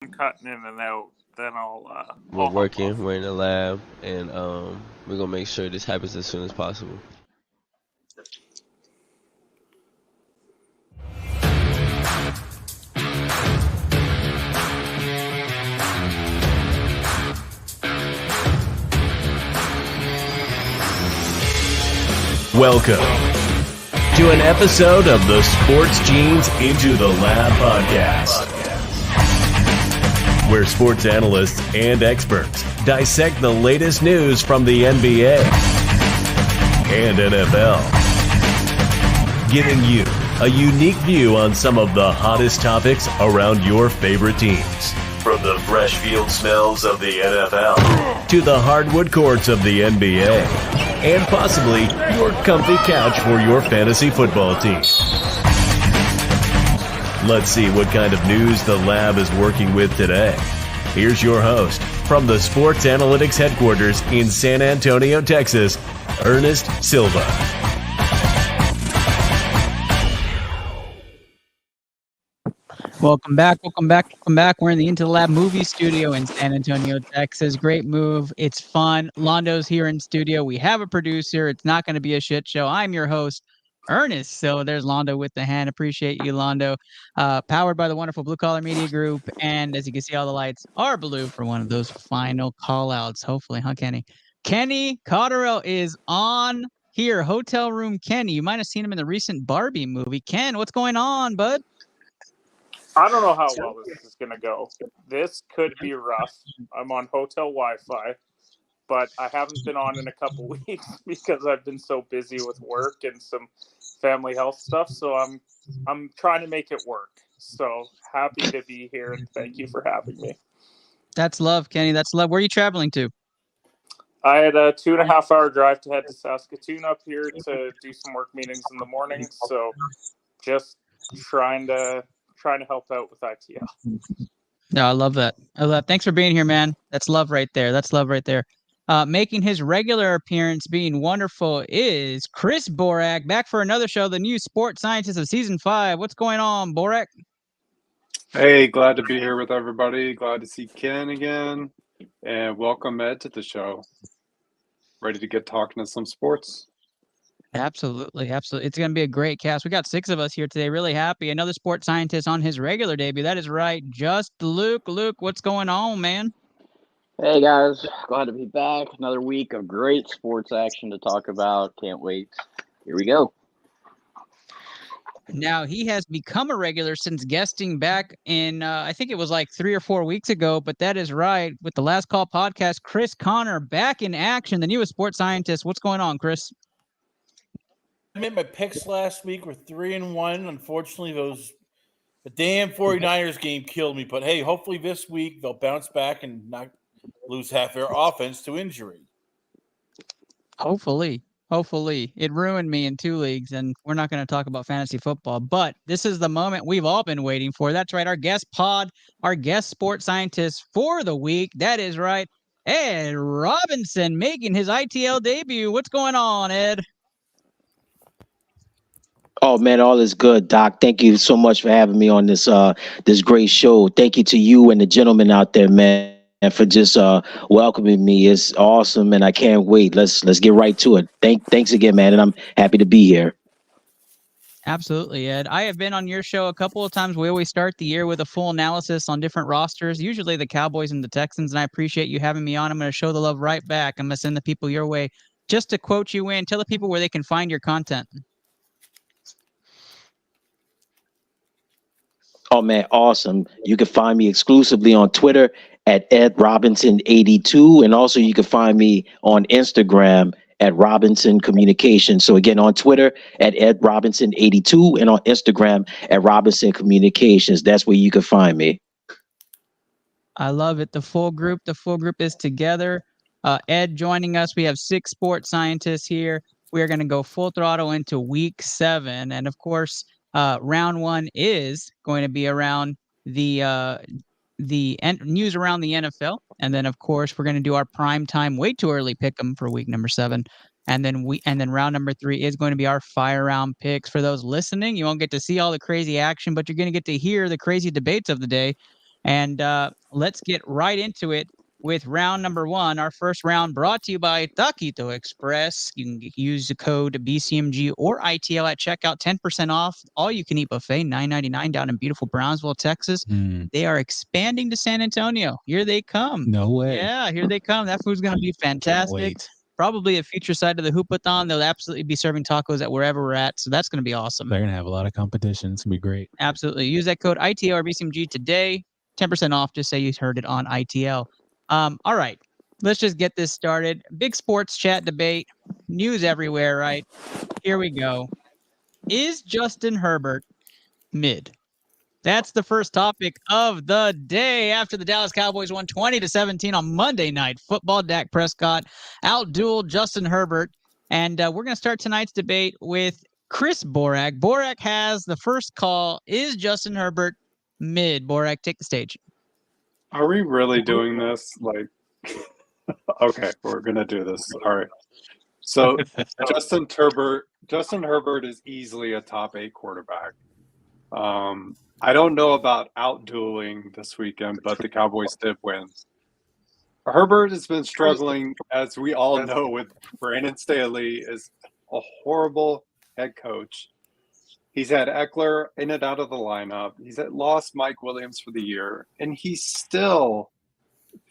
I'm cutting in and out, then We're I'll hop working. off. We're in the lab, and we're gonna make sure this happens as soon as possible. Welcome to an episode of the Sports Genes Into the Lab podcast, where sports analysts and experts dissect the latest news from the NBA and NFL, giving you a unique view on some of the hottest topics around your favorite teams. From the fresh field smells of the NFL to the hardwood courts of the NBA, and possibly your comfy couch for your fantasy football team. Let's see what kind of news the lab is working with today. Here's your host from the Sports Analytics headquarters in San Antonio, Texas, Ernest Silva. Welcome back. Welcome back. Welcome back. We're in the Into the Lab movie studio in San Antonio, Texas. Great move. It's fun. Londo's here in studio. We have a producer. It's not going to be a shit show. I'm your host, Ernest. So there's Londo with the hand. Appreciate you, Londo. Powered by the wonderful Blue Collar Media Group. And as you can see, all the lights are blue for one of those final call outs. Hopefully, huh, Kenny? Kenny Cotterill is on here. Hotel Room Kenny. You might have seen him in the recent Barbie movie. Ken, what's going on, bud? I don't know how well this is going to go. This could be rough. I'm on hotel Wi-Fi, but I haven't been on in a couple weeks because I've been so busy with work and some family health stuff. So I'm trying to make it work. So happy to be here and thank you for having me. That's love, Kenny. That's love. Where are you traveling to? I had a 2.5 hour drive to head to Saskatoon up here to do some work meetings in the morning. So just trying to help out with ITL. No, I love that. I love. Thanks for being here, man. That's love right there. That's love right there. Making his regular appearance, being wonderful, is Chris Borak back for another show. The new sports scientist of season 5. What's going on, Borak? Hey, glad to be here with everybody. Glad to see Ken again. And welcome, Ed, to the show. Ready to get talking to some sports? Absolutely, absolutely. It's going to be a great cast. We got 6 of us here today. Really happy. Another sports scientist on his regular debut. That is right. Just Luke. Luke, what's going on, man? Hey guys, glad to be back. Another week of great sports action to talk about. Can't wait. Here we go. Now, he has become a regular since guesting back in, I think it was like 3 or 4 weeks ago, but that is right. With the Last Call podcast, Chris Connor back in action, the newest sports scientist. What's going on, Chris? I made my picks last week were 3-1. Unfortunately, the damn 49ers game killed me. But hey, hopefully this week they'll bounce back and not lose half their offense to injury. Hopefully. Hopefully. It ruined me in 2 leagues, and we're not going to talk about fantasy football, but this is the moment we've all been waiting for. That's right. Our guest sports scientist for the week. That is right. Ed Robinson making his ITL debut. What's going on, Ed? Oh man, all is good, Doc. Thank you so much for having me on this great show. Thank you to you and the gentlemen out there, man, for just welcoming me. It's awesome, and I can't wait. Let's get right to it. Thanks again, man, and I'm happy to be here. Absolutely, Ed. I have been on your show a couple of times. We always start the year with a full analysis on different rosters, usually the Cowboys and the Texans, and I appreciate you having me on. I'm going to show the love right back. I'm going to send the people your way. Just to quote you in, tell the people where they can find your content. Oh man, awesome. You can find me exclusively on Twitter at Ed Robinson82, and also you can find me on Instagram at Robinson Communications. So again, on Twitter at Ed Robinson82 and on Instagram at Robinson Communications. That's where you can find me. I love it. The full group is together. Ed joining us. We have 6 sports scientists here. We are going to go full throttle into week 7. And of course, round 1 is going to be around the news around the NFL. And then, of course, we're going to do our prime time, way too early pick 'em for week number 7. And then round number 3 is going to be our fire round picks. For those listening, you won't get to see all the crazy action, but you're going to get to hear the crazy debates of the day. And let's get right into it with round number one. Our first round brought to you by Taquito Express. You can use the code BCMG or ITL at checkout, 10% off. All you can eat buffet, $9.99 down in beautiful Brownsville, Texas. They are expanding to San Antonio. Here they come. No way. Yeah, here they come. That food's going to be fantastic. Wait. Probably a future side of the Hoopathon. They'll absolutely be serving tacos at wherever we're at. So that's going to be awesome. They're going to have a lot of competition. It's going to be great. Absolutely. Use that code ITL or BCMG today. 10% off. Just say you heard it on ITL. All right. Let's just get this started. Big sports chat debate. News everywhere, right? Here we go. Is Justin Herbert mid? That's the first topic of the day after the Dallas Cowboys won 20-17 on Monday Night Football. Dak Prescott outdueled Justin Herbert. And we're going to start tonight's debate with Chris Borak. Borak has the first call. Is Justin Herbert mid? Borak, take the stage. Are we really doing this? Like, okay, we're gonna do this. All right. So Justin Herbert is easily a top 8 quarterback. I don't know about outdueling this weekend, but the Cowboys did win. Herbert has been struggling, as we all know, with Brandon Staley is a horrible head coach. He's had Eckler in and out of the lineup. He's lost Mike Williams for the year, and he's still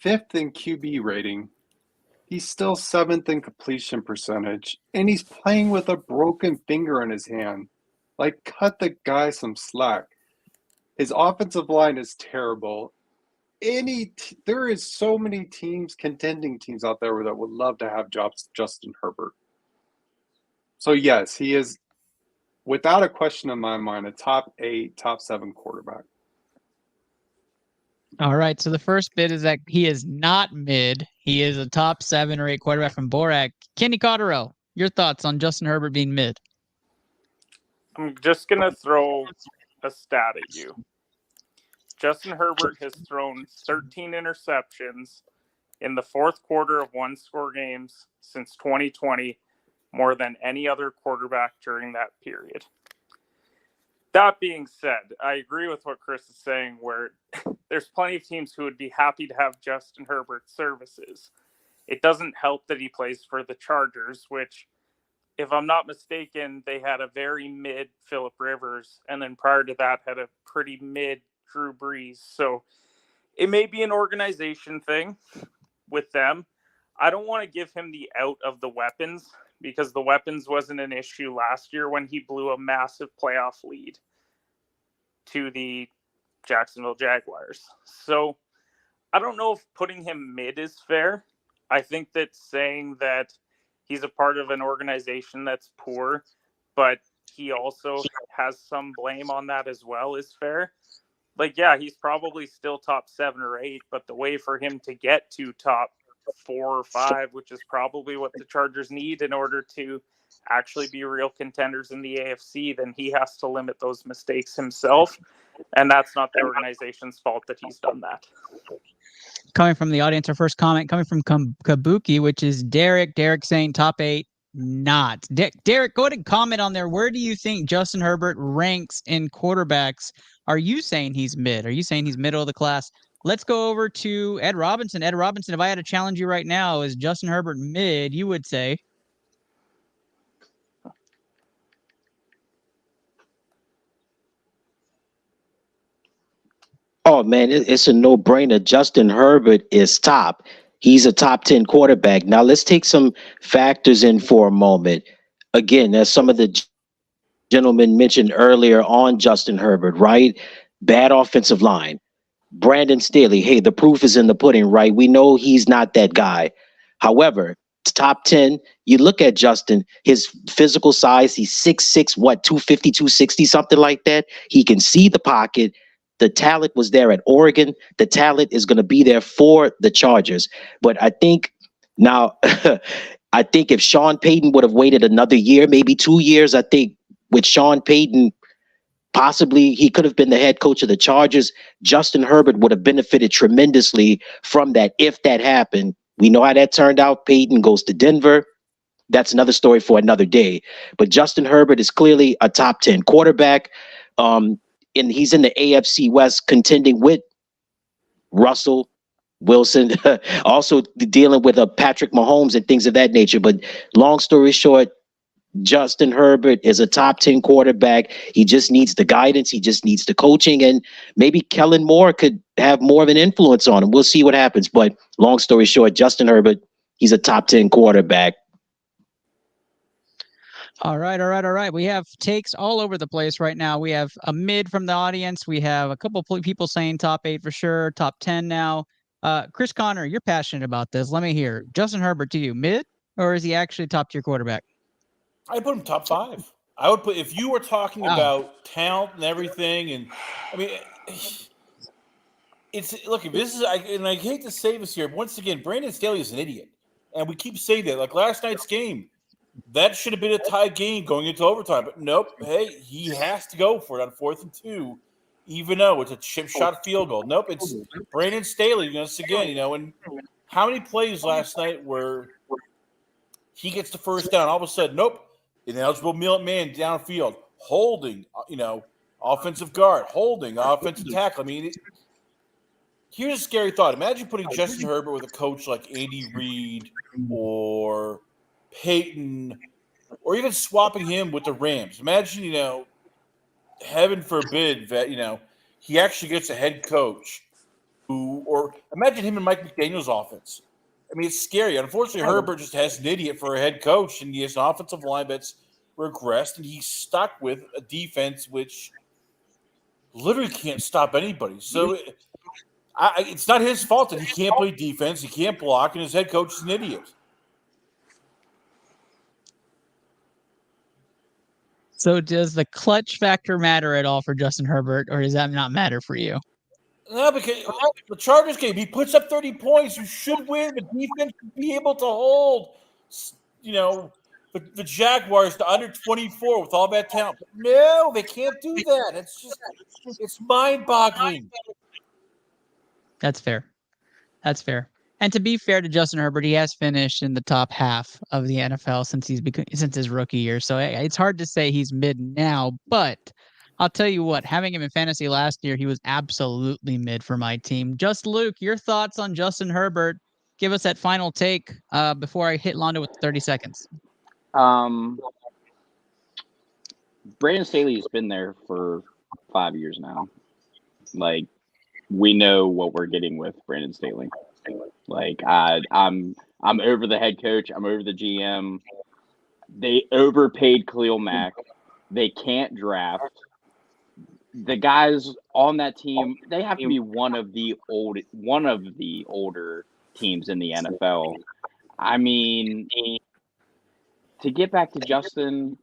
5th in QB rating. He's still 7th in completion percentage, and he's playing with a broken finger in his hand. Like, cut the guy some slack. His offensive line is terrible. There is so many teams, contending teams out there that would love to have Justin Herbert. So yes, he is, without a question in my mind, a top 8, top 7 quarterback. All right. So the first bit is that he is not mid. He is a top 7 or 8 quarterback from Borak. Kenny Cotterill, your thoughts on Justin Herbert being mid? I'm just going to throw a stat at you. Justin Herbert has thrown 13 interceptions in the fourth quarter of one-score games since 2020, more than any other quarterback during that period. That being said, I agree with what Chris is saying, where there's plenty of teams who would be happy to have Justin Herbert's services. It doesn't help that he plays for the Chargers, which, if I'm not mistaken, they had a very mid Phillip Rivers, and then prior to that had a pretty mid Drew Brees. So it may be an organization thing with them. I don't want to give him the out of the weapons, because the weapons wasn't an issue last year when he blew a massive playoff lead to the Jacksonville Jaguars. So I don't know if putting him mid is fair. I think that saying that he's a part of an organization that's poor, but he also has some blame on that as well, is fair. Like, yeah, he's probably still top 7 or 8, but the way for him to get to top 4 or 5, which is probably what the Chargers need in order to actually be real contenders in the AFC, then he has to limit those mistakes himself. And that's not the organization's fault that he's done that. Coming from the audience, our first comment coming from Kabuki, which is Derek. Derek saying top 8, not. Derek, go ahead and comment on there. Where do you think Justin Herbert ranks in quarterbacks? Are you saying he's mid? Are you saying he's middle of the class? Let's go over to Ed Robinson. Ed Robinson, if I had to challenge you right now, is Justin Herbert mid? You would say. Oh, man, it's a no-brainer. Justin Herbert is top. He's a top 10 quarterback. Now, let's take some factors in for a moment. Again, as some of the gentlemen mentioned earlier on Justin Herbert, right? Bad offensive line. Brandon Staley, hey, the proof is in the pudding, right? We know he's not that guy. However, top 10, you look at Justin, his physical size, he's 6'6", 250, 260, something like that. He can see the pocket. The talent was there at Oregon. The talent is going to be there for the Chargers. But I think now, I think if Sean Payton would have waited another year, maybe 2 years, I think with Sean Payton, possibly he could have been the head coach of the Chargers. Justin Herbert would have benefited tremendously from that if that happened. We know how that turned out. Payton goes to Denver. That's another story for another day. But Justin Herbert is clearly a top 10 quarterback. And he's in the AFC West contending with Russell Wilson, also dealing with Patrick Mahomes and things of that nature. But long story short, Justin Herbert is a top 10 quarterback. He just needs the guidance. He just needs the coaching. And maybe Kellen Moore could have more of an influence on him. We'll see what happens. But long story short, Justin Herbert, he's a top 10 quarterback. All right. We have takes all over the place right now. We have a mid from the audience. We have a couple people saying top 8 for sure, top 10 now. Chris Connor, you're passionate about this. Let me hear. Justin Herbert to you, mid, or is he actually top tier quarterback? I'd put him top 5. I would put, if you were talking about talent and everything, and I mean, it's look. If this is, and I hate to say this here, but once again, Brandon Staley is an idiot, and we keep saying that. Like last night's game, that should have been a tie game going into overtime, but nope. Hey, he has to go for it on 4th and 2, even though it's a chip shot field goal. Nope, it's Brandon Staley once again. And how many plays last night where he gets the first down, all of a sudden, nope. Ineligible man downfield, holding, offensive guard, holding, offensive tackle. I mean, here's a scary thought. Imagine putting Justin Herbert with a coach like Andy Reid or Peyton, or even swapping him with the Rams. Imagine, heaven forbid that, he actually gets a head coach or imagine him and Mike McDaniel's offense. I mean, it's scary. Unfortunately, Herbert just has an idiot for a head coach, and he has an offensive line that's regressed, and he's stuck with a defense which literally can't stop anybody. So it's not his fault that he can't play defense, he can't block, and his head coach is an idiot. So does the clutch factor matter at all for Justin Herbert, or does that not matter for you? No, because the Chargers game, he puts up 30 points. You should win. The defense should be able to hold, the Jaguars to under 24 with all that talent. But no, they can't do that. It's mind-boggling. That's fair. And to be fair to Justin Herbert, he has finished in the top half of the NFL since his rookie year. So it's hard to say he's mid now, but I'll tell you what, having him in fantasy last year, he was absolutely mid for my team. Just Luke, your thoughts on Justin Herbert? Give us that final take before I hit Londo with 30 seconds. Brandon Staley's been there for 5 years now. Like, we know what we're getting with Brandon Staley. Like, I'm over the head coach. I'm over the GM. They overpaid Khalil Mack. They can't draft. The guys on that team, they have to be one of the older teams in the NFL. I mean, to get back to Justin,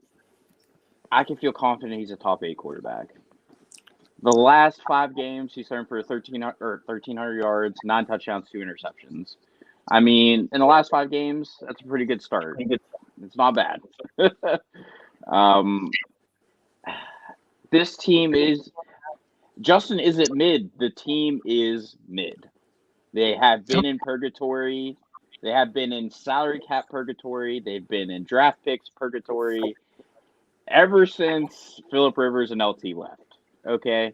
I can feel confident he's a top 8 quarterback. The last 5 games, he's thrown for 1,300 yards, 9 touchdowns, 2 interceptions. I mean, in the last 5 games, that's a pretty good start. It's not bad. This team Justin isn't mid. The team is mid. They have been in purgatory. They have been in salary cap purgatory. They've been in draft picks purgatory ever since Phillip Rivers and LT left. Okay?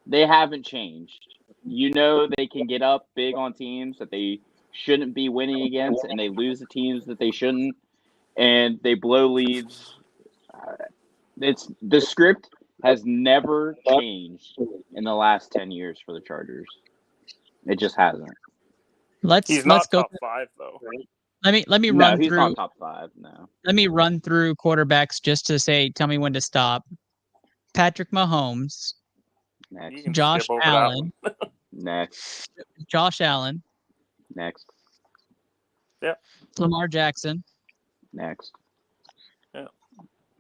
They haven't changed. They can get up big on teams that they shouldn't be winning against, and they lose the teams that they shouldn't, and they blow leads. The script has never changed in the last 10 years for the Chargers. It just hasn't. He's not top 5 though. Let me No, run he's through. not top 5. No. Let me run through quarterbacks just to tell me when to stop. Patrick Mahomes, Next. Josh Allen, Next. Josh Allen, Next. Yeah. Lamar Jackson, Next. Yeah.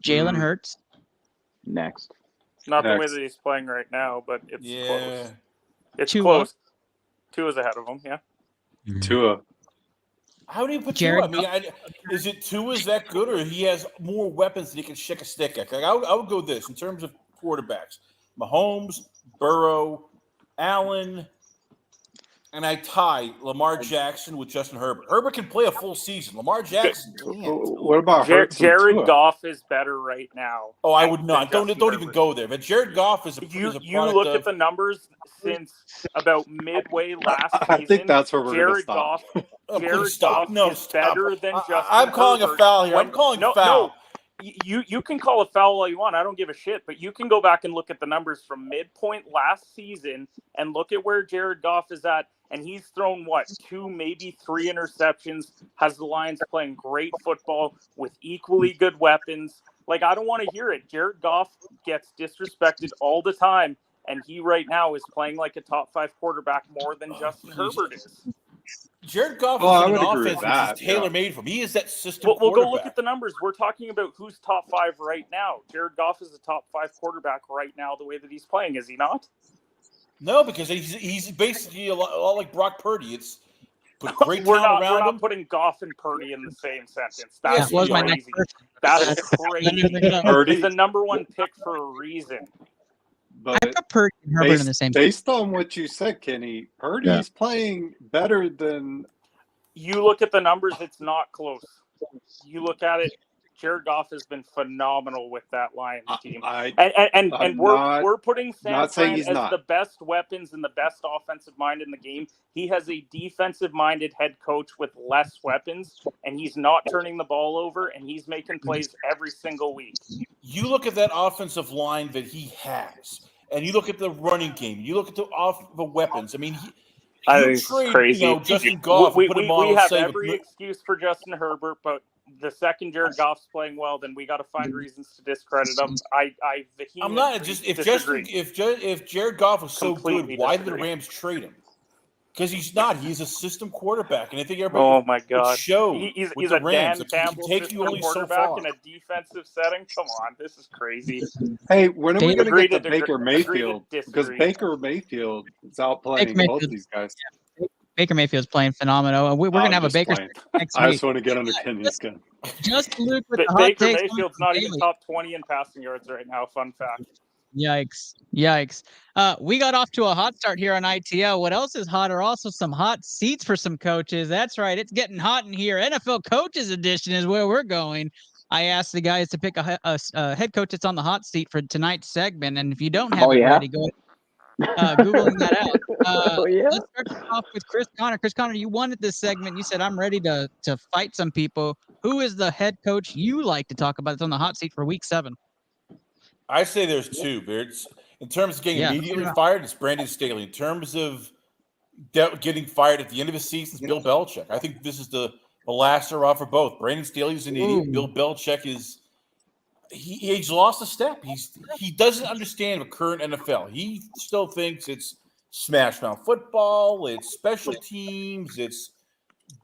Jalen Hurts. Next. Not the way that he's playing right now, but it's close. It's Tua. close. Tua's ahead of him, yeah. Tua. How do you put Jared Tua? I mean, is it Tua's that good, or he has more weapons that he can shake a stick at? Like, I would go this in terms of quarterbacks: Mahomes, Burrow, Allen, and I tie Lamar Jackson with Justin Herbert. Herbert can play a full season. Lamar Jackson can't. What about Hurts and Jared Tua? Goff is better right now. Oh, I would not. than Don't Justin even Herbert. go there. But Jared Goff is a You product look of, at the numbers since about midway last season. I think that's where we're going to stop. Jared Goff is better than Justin I'm calling Herbert. a foul here. I'm calling foul. No, you can call a foul all you want. I don't give a shit. But you can go back and look at the numbers from midpoint last season and look at where Jared Goff is at. And he's thrown, 2, maybe 3 interceptions, has the Lions playing great football with equally good weapons. Like, I don't want to hear it. Jared Goff gets disrespected all the time, and he right now is playing like a top 5 quarterback more than Justin Herbert is. Jared Goff I is would an agree offense with that, which is tailor-made for him. He is that system We'll quarterback. go look at the numbers. We're talking about who's top 5 right now. Jared Goff is a top 5 quarterback right now the way that he's playing, is he not? No, because he's basically a lot like Brock Purdy. It's put great we're talent not around him. Putting Goff and Purdy in the same sentence. That That's was my next crazy. question. That's crazy. Purdy, He's the number 1 pick for a reason. I but put Purdy and Herbert in the same. based on what you said, Kenny, Purdy's playing better than. You look at the numbers, it's not close. You look at it, Jared Goff has been phenomenal with that Lions team. And we're putting San Fran as the best weapons and the best offensive mind in the game. He has a defensive-minded head coach with less weapons, and he's not turning the ball over, and he's making plays every single week. You look at that offensive line that he has, and you look at the running game. You look at the weapons. I mean, I think it's crazy. Justin Goff, we have every excuse for Justin Herbert, but the second Jared Goff's playing well, then we got to find reasons to discredit him. I'm not just if Jared Goff was so good, why did the Rams trade him? Because he's not. He's a system quarterback, and I think everybody. Oh my God! He's a Rams. Dan Campbell system quarterback in a defensive setting. Come on, this is crazy. Hey, when are we going to get to Baker Mayfield? Because Baker Mayfield is outplaying both these guys. Baker Mayfield's playing phenomenal. We're going to have a Baker next week. I just want to get under Kenny's skin. Just Luke with the Baker Mayfield's not even top 20 in passing yards right now. Fun fact. Yikes. We got off to a hot start here on ITL. What else is hot are also some hot seats for some coaches. That's right. It's getting hot in here. NFL Coaches Edition is where we're going. I asked the guys to pick a head coach that's on the hot seat for tonight's segment. And if you don't have it ready, go ahead. Googling that out. Let's start off with Chris Connor. Chris Connor, you wanted this segment. You said, I'm ready to fight some people. Who is the head coach you like to talk about that's on the hot seat for week 7? I say there's 2, Beards. In terms of getting immediately fired, it's Brandon Staley. In terms of getting fired at the end of the season, it's Bill Belichick. I think this is the last hurrah for both. Brandon Staley's an idiot. Bill Belichick is he's lost a step. He doesn't understand the current NFL. He still thinks it's smash mouth football, it's special teams, it's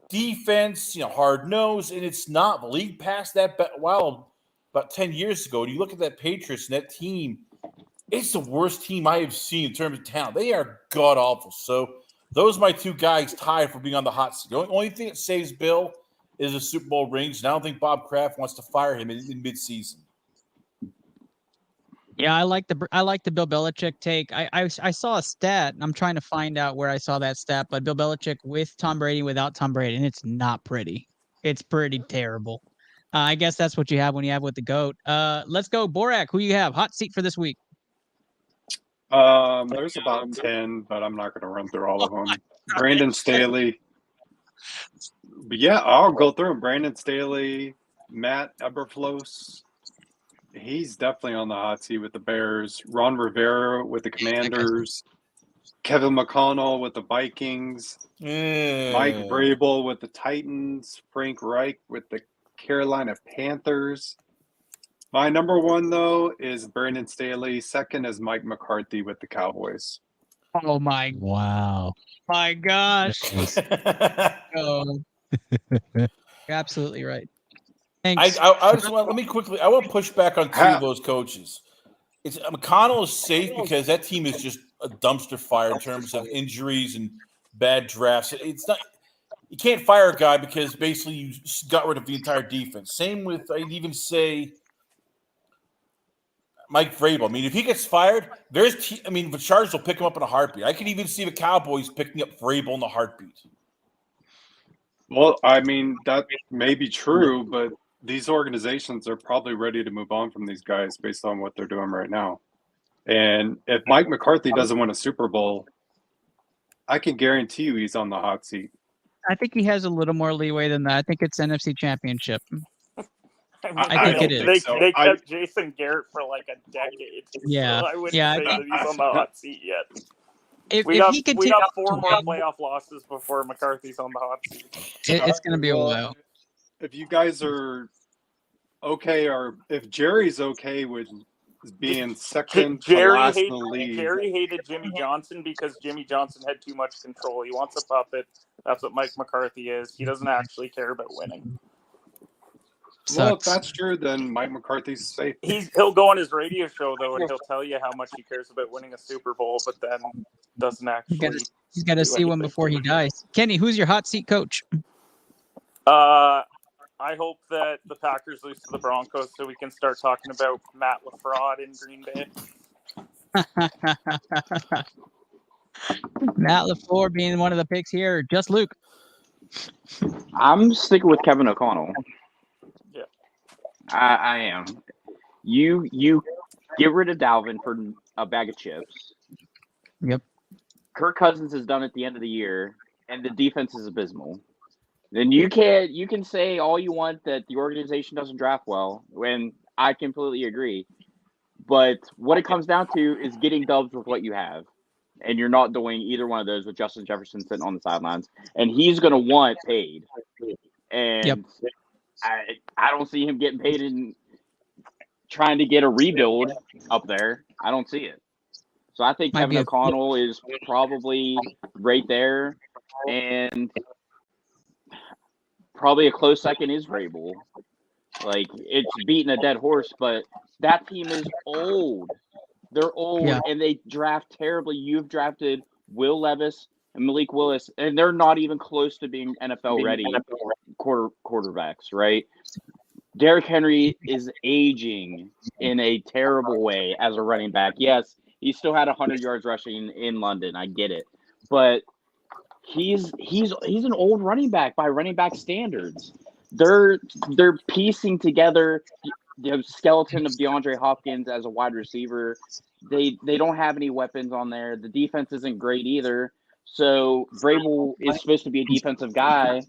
defense, hard nose, and it's not. The league passed that about 10 years ago. And you look at that Patriots and that team, it's the worst team I have seen in terms of talent. They are god awful. So those are my 2 guys tied for being on the hot seat. The only thing that saves Bill is the Super Bowl rings, and I don't think Bob Kraft wants to fire him in midseason. Yeah, I like the Bill Belichick take. I saw a stat, and I'm trying to find out where I saw that stat, but Bill Belichick with Tom Brady, without Tom Brady, and it's not pretty. It's pretty terrible. I guess that's what you have when you have with the GOAT. Let's go, Borak. Who you have? Hot seat for this week. There's about 10, but I'm not going to run through all of them. Brandon Staley. But yeah, I'll go through them. Brandon Staley, Matt Eberflus. He's definitely on the hot seat with the Bears. Ron Rivera with the Commanders. Kevin McConnell with the Vikings. Mike Vrabel with the Titans. Frank Reich with the Carolina Panthers. My number 1, though, is Brandon Staley. Second is Mike McCarthy with the Cowboys. Oh, my. Wow. My gosh. Oh. You're absolutely right. Thanks. I just want, let me quickly, I want to push back on 2 of those coaches. McConnell is safe because that team is just a dumpster fire in terms of injuries and bad drafts. It's not, you can't fire a guy because basically you got rid of the entire defense. Same with, I'd even say, Mike Vrabel. I mean, if he gets fired, the Chargers will pick him up in a heartbeat. I could even see the Cowboys picking up Vrabel in a heartbeat. Well, I mean, that may be true, but these organizations are probably ready to move on from these guys based on what they're doing right now. And if Mike McCarthy doesn't win a Super Bowl, I can guarantee you he's on the hot seat. I think he has a little more leeway than that. I think it's NFC Championship. I think it is. They kept Jason Garrett for like a decade. Yeah. So I wouldn't say that he's on the hot seat yet. We If he continues, got 4 more playoff losses before McCarthy's on the hot seat. It's going to be a while. If you guys are okay, or if Jerry's okay with being second to last in the league. Jerry hated Jimmy Johnson because Jimmy Johnson had too much control. He wants a puppet. That's what Mike McCarthy is. He doesn't actually care about winning. Well, if that's true, then Mike McCarthy's safe. He'll go on his radio show, though, and he'll tell you how much he cares about winning a Super Bowl, but then doesn't actually. He's got to see one before he dies. Kenny, who's your hot seat coach? I hope that the Packers lose to the Broncos so we can start talking about Matt LaFraud in Green Bay. Matt LaFleur being one of the picks here. Just Luke. I'm sticking with Kevin O'Connell. Yeah, I am. You get rid of Dalvin for a bag of chips. Yep. Kirk Cousins is done at the end of the year, and the defense is abysmal. Then you can say all you want that the organization doesn't draft well, when I completely agree. But what it comes down to is getting dubs with what you have. And you're not doing either one of those with Justin Jefferson sitting on the sidelines. And he's going to want paid. And I don't see him getting paid in trying to get a rebuild up there. I don't see it. So I think Kevin O'Connell is probably right there. And probably a close second is Vrabel. Like, it's beating a dead horse, but that team is old. They're old, and they draft terribly. You've drafted Will Levis and Malik Willis, and they're not even close to being NFL-ready quarterbacks, right? Derrick Henry is aging in a terrible way as a running back. Yes, he still had 100 yards rushing in London. I get it. But he's an old running back by running back standards. They're piecing together the skeleton of DeAndre Hopkins as a wide receiver. They don't have any weapons on there. The defense isn't great either. So Vrabel is supposed to be a defensive guy.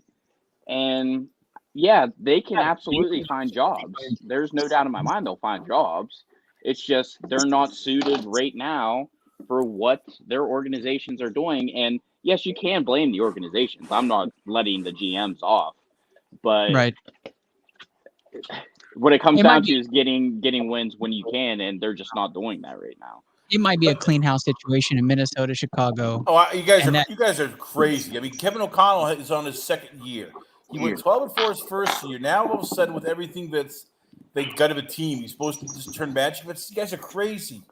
And yeah, they can absolutely find jobs. There's no doubt in my mind they'll find jobs. It's just they're not suited right now for what their organizations are doing. And yes, you can blame the organizations. I'm not letting the GMs off. But what it comes down to is getting wins when you can, and they're just not doing that right now. It might be a clean house situation in Minnesota, Chicago. Oh, you guys are crazy. I mean, Kevin O'Connell is on his second year. He went 12-4 his first year. Now all of a sudden, with everything they got of a team, he's supposed to just turn magic. But you guys are crazy.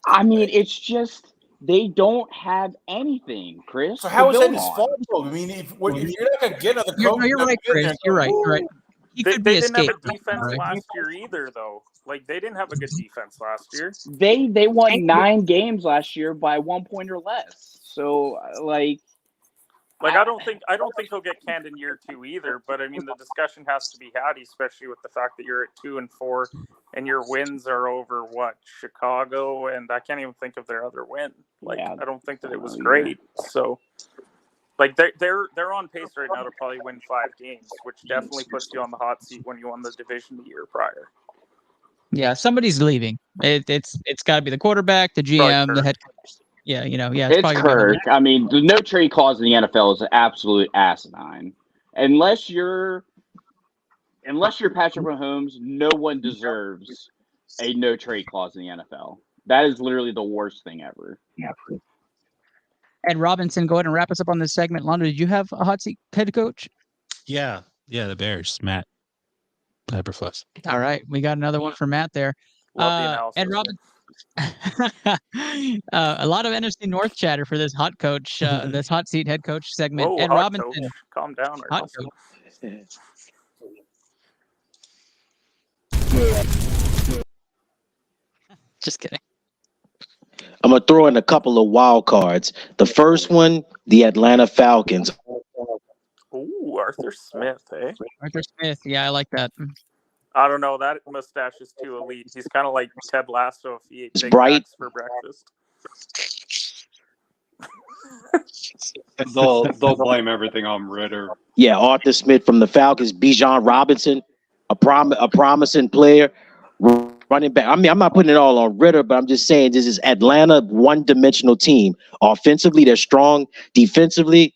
I mean, it's just they don't have anything, Chris. So how is that his fault? I mean, if you're not going to get another coach, you're right, Chris. You're right. They didn't have a defense last year either, though. Like, they didn't have a good defense last year. They won 9 games last year by 1 point or less. So, I don't think he'll get canned in year 2 either. But I mean, the discussion has to be had, especially with the fact that you're at 2-4 and your wins are over Chicago, and I can't even think of their other win. I don't think that it was great. So. Like they're on pace right now to probably win 5 games, which definitely puts you on the hot seat when you won the division the year prior. Yeah, somebody's leaving. It's got to be the quarterback, the GM, the head coach. Yeah, it's Kirk. I mean, the no trade clause in the NFL is an absolute asinine. Unless you're Patrick Mahomes, no one deserves a no trade clause in the NFL. That is literally the worst thing ever. Yeah. Ed Robinson, go ahead and wrap us up on this segment. Londo, did you have a hot seat head coach? Yeah, the Bears, Matt Eberflus. All right, we got another one for Matt there. Ed Robinson. A lot of NFC North chatter for this hot coach, this hot seat head coach segment. Whoa, Ed Robinson, coach. Calm down. Hot coach. Just kidding. I'm gonna throw in a couple of wild cards. The first one, the Atlanta Falcons. Ooh, Arthur Smith, eh? Arthur Smith. Yeah, I like that. I don't know. That mustache is too elite. He's kind of like Ted Lasso if he ate It's Big bright. Macs for breakfast. They'll blame everything on Ritter. Yeah, Arthur Smith from the Falcons. Bijan Robinson, a promising player, running back. I mean, I'm not putting it all on Ritter, but I'm just saying this is Atlanta one-dimensional team. Offensively, they're strong. Defensively,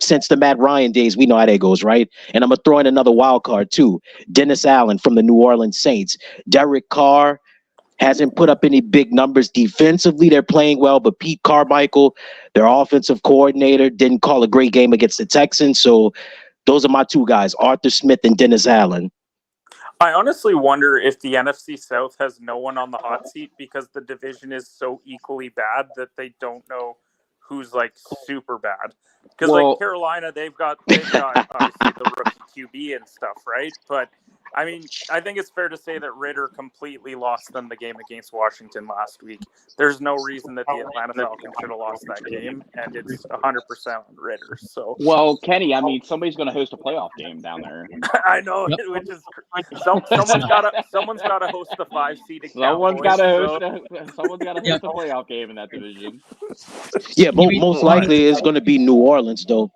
since the Matt Ryan days, we know how that goes, right? And I'm gonna throw in another wild card too. Dennis Allen from the New Orleans Saints. Derek Carr hasn't put up any big numbers defensively. They're playing well, but Pete Carmichael, their offensive coordinator, didn't call a great game against the Texans. So those are my two guys, Arthur Smith and Dennis Allen. I honestly wonder if the NFC South has no one on the hot seat because the division is so equally bad that they don't know who's like super bad. Because like Carolina, they've got obviously the rookie QB and stuff, right? But I mean, I think it's fair to say that Ritter completely lost them the game against Washington last week. There's no reason that the Atlanta Falcons should have lost that game, and it's 100% on Ritter. So, well, Kenny, I mean, somebody's going to host a playoff game down there. I know, which is someone's got to host the 5 seed. Someone's got to host a playoff game in that division. Yeah, most likely it's going to be New Orleans, though.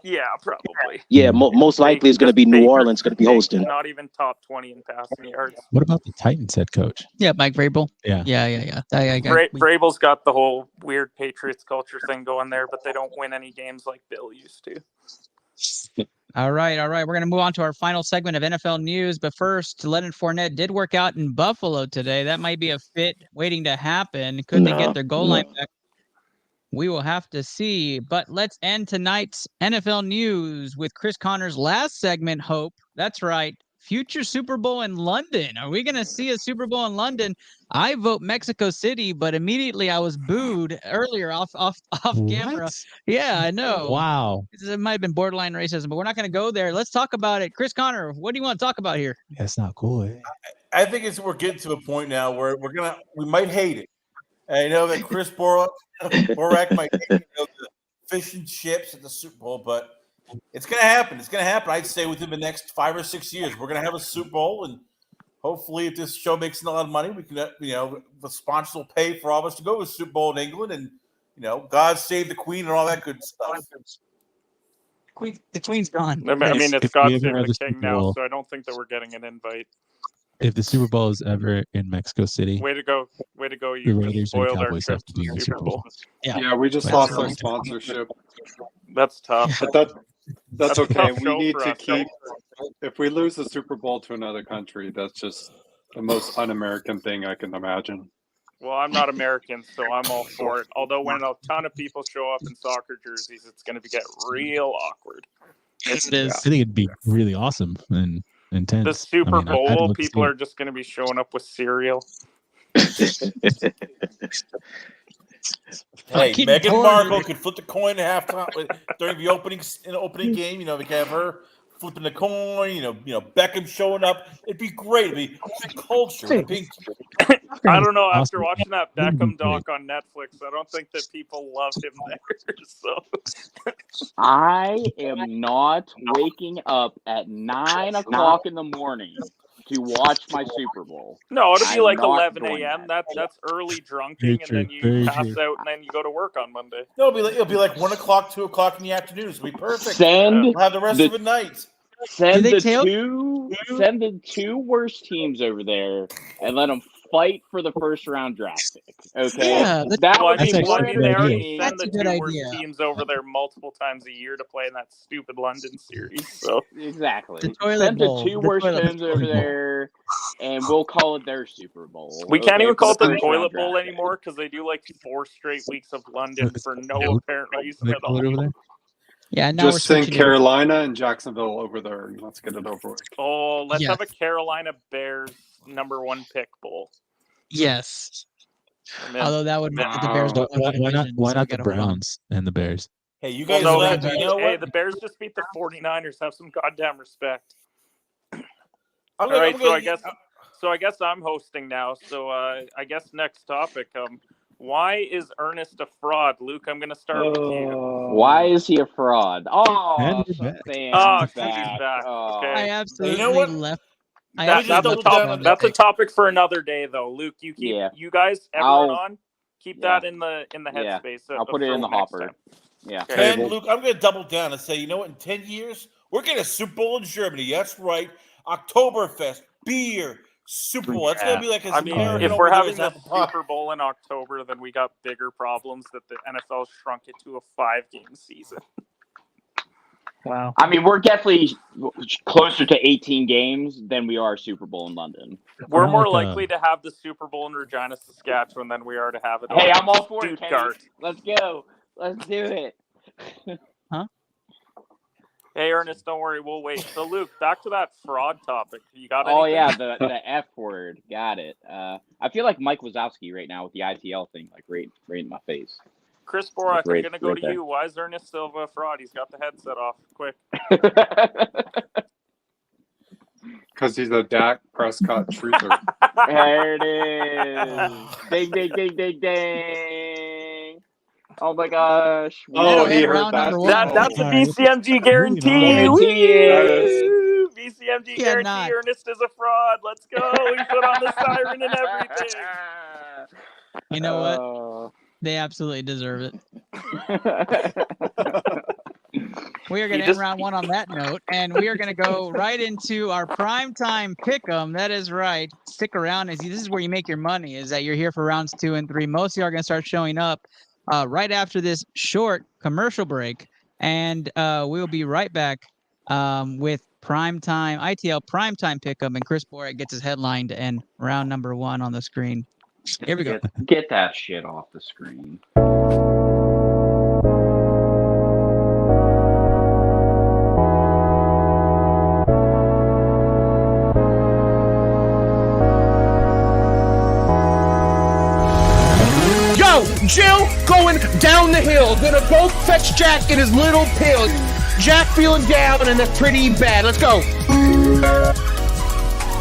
Yeah, probably. Yeah, most likely it's going to be New Orleans going to be hosting. Not even top 20 in passing yards. What about the Titans head coach? Yeah, Mike Vrabel. Yeah. Vrabel's got the whole weird Patriots culture thing going there, but they don't win any games like Bill used to. All right. We're going to move on to our final segment of NFL news. But first, Leonard Fournette did work out in Buffalo today. That might be a fit waiting to happen. Could they get their goal line back? We will have to see. But let's end tonight's NFL news with Chris Connor's last segment, Hope. That's right. Future Super Bowl in London. Are we going to see a Super Bowl in London? I vote Mexico City, but immediately I was booed earlier off camera. Yeah, I know. Wow. It might have been borderline racism, but we're not going to go there. Let's talk about it. Chris Connor, what do you want to talk about here? That's not cool. Eh? I think we're getting to a point now where we might hate it. I know that Chris Borak might hate the fish and chips at the Super Bowl, but it's going to happen. It's going to happen. I'd say within the next 5 or 6 years, we're going to have a Super Bowl, and hopefully, if this show makes a lot of money, we can, the sponsors will pay for all of us to go to the Super Bowl in England, and God save the Queen and all that good stuff. The Queen's gone. I mean, it's God save the King now, so I don't think that we're getting an invite. If the Super Bowl is ever in Mexico City, way to go! You just spoiled our trip to the Super Bowl. Yeah, we just lost our sponsorship. That's tough. But that's okay. We need to keep. If we lose the Super Bowl to another country, that's just the most un-American thing I can imagine. Well, I'm not American, so I'm all for it. Although when a ton of people show up in soccer jerseys, it's going to get real awkward. Yes, it is. I think it'd be really awesome and intense. The Super Bowl, people are just going to be showing up with cereal. Hey, Meghan Markle could flip the coin at halftime during the opening game. We can have her flipping the coin. Beckham showing up. It'd be great. It'd be culture. I don't know. After watching that Beckham doc on Netflix, I don't think that people love him there. So I am not waking up at 9 o'clock in the morning to watch my Super Bowl. No, it'll be like 11 a.m. That's early drunking, and then you pass out, and then you go to work on Monday. No, it'll be like 1 o'clock, 2 o'clock in the afternoon. It'll be perfect. We'll have the rest of the night. Send the two worst teams over there and let them fight for the first round draft pick. Okay, that would be one. They already send the two worst teams over there multiple times a year to play in that stupid London series. So exactly, send the two worst teams over there, and we'll call it their Super Bowl. We can't even call it the Toilet Bowl anymore because they do like 4 straight weeks of London for no apparent reason at all. Yeah, now just send Carolina and Jacksonville over there, and let's get it over with. Oh, let's have a Carolina Bears #1 pick bowl. Yes. Although that would mean that the Bears don't why not the Browns and the Bears? Hey, you guys the Bears just beat the 49ers. Have some goddamn respect. I guess So I guess I'm hosting now. So I guess next topic. Why is Ernest a fraud? Luke, I'm going to start with you. Why is he a fraud? Oh, And we're back. Oh, he's back. Oh. I Okay. absolutely You know what? left. I That's absolutely a double left down the on that's a pick. topic for another day, though. Luke, you keep you guys everyone on. Keep that in the headspace. I'll put it in the hopper. Yeah. Okay. And Luke, I'm going to double down and say, you know what? In 10 years, we're getting a Super Bowl in Germany. That's right. Oktoberfest, beer, Super Bowl. That's going to be like I mean, American if we're over there having as the apple pie. Super Bowl in October, then we got bigger problems that the NFL shrunk it to a 5-game season. Wow. I mean, we're definitely closer to 18 games than we are Super Bowl in London. We're more likely to have the Super Bowl in Regina, Saskatchewan than we are to have it. Hey, in I'm all for it, Kenny. Stuttgart. Let's go. Let's do it. Hey, Ernest, don't worry, we'll wait. So, Luke, back to that fraud topic. You got anything? Oh yeah, the F word. Got it. I feel like Mike Wazowski right now with the ITL thing, like right in my face. Chris Borak, I'm Right- going to go right to there. you. Why is Ernest Silva a fraud? He's got the headset off. Quick. Because he's a Dak Prescott truther. There it is. Ding, ding, ding, ding, ding. Oh my gosh. Oh, he Hit heard round that. number one. That's a All right. BCMG guarantee. Guarantee it. Woo! BCMG guarantee. Cannot. Ernest is a fraud. Let's go. He put on the siren and everything. You know what? They absolutely deserve it. We are going to end round one on that note, and we are going to go right into our primetime pick'em. That is right. Stick around. This is where you make your money, is that you're here for rounds 2 and 3. Most of you are going to start showing up right after this short commercial break, and we will be right back with primetime, ITL primetime pick'em, and Chris Borak gets his headlined and round number 1 on the screen. Here we go. Get that shit off the screen. Yo, Jill going down the hill. Gonna go fetch Jack in his little pill. Jack feeling down and that's pretty bad. Let's go.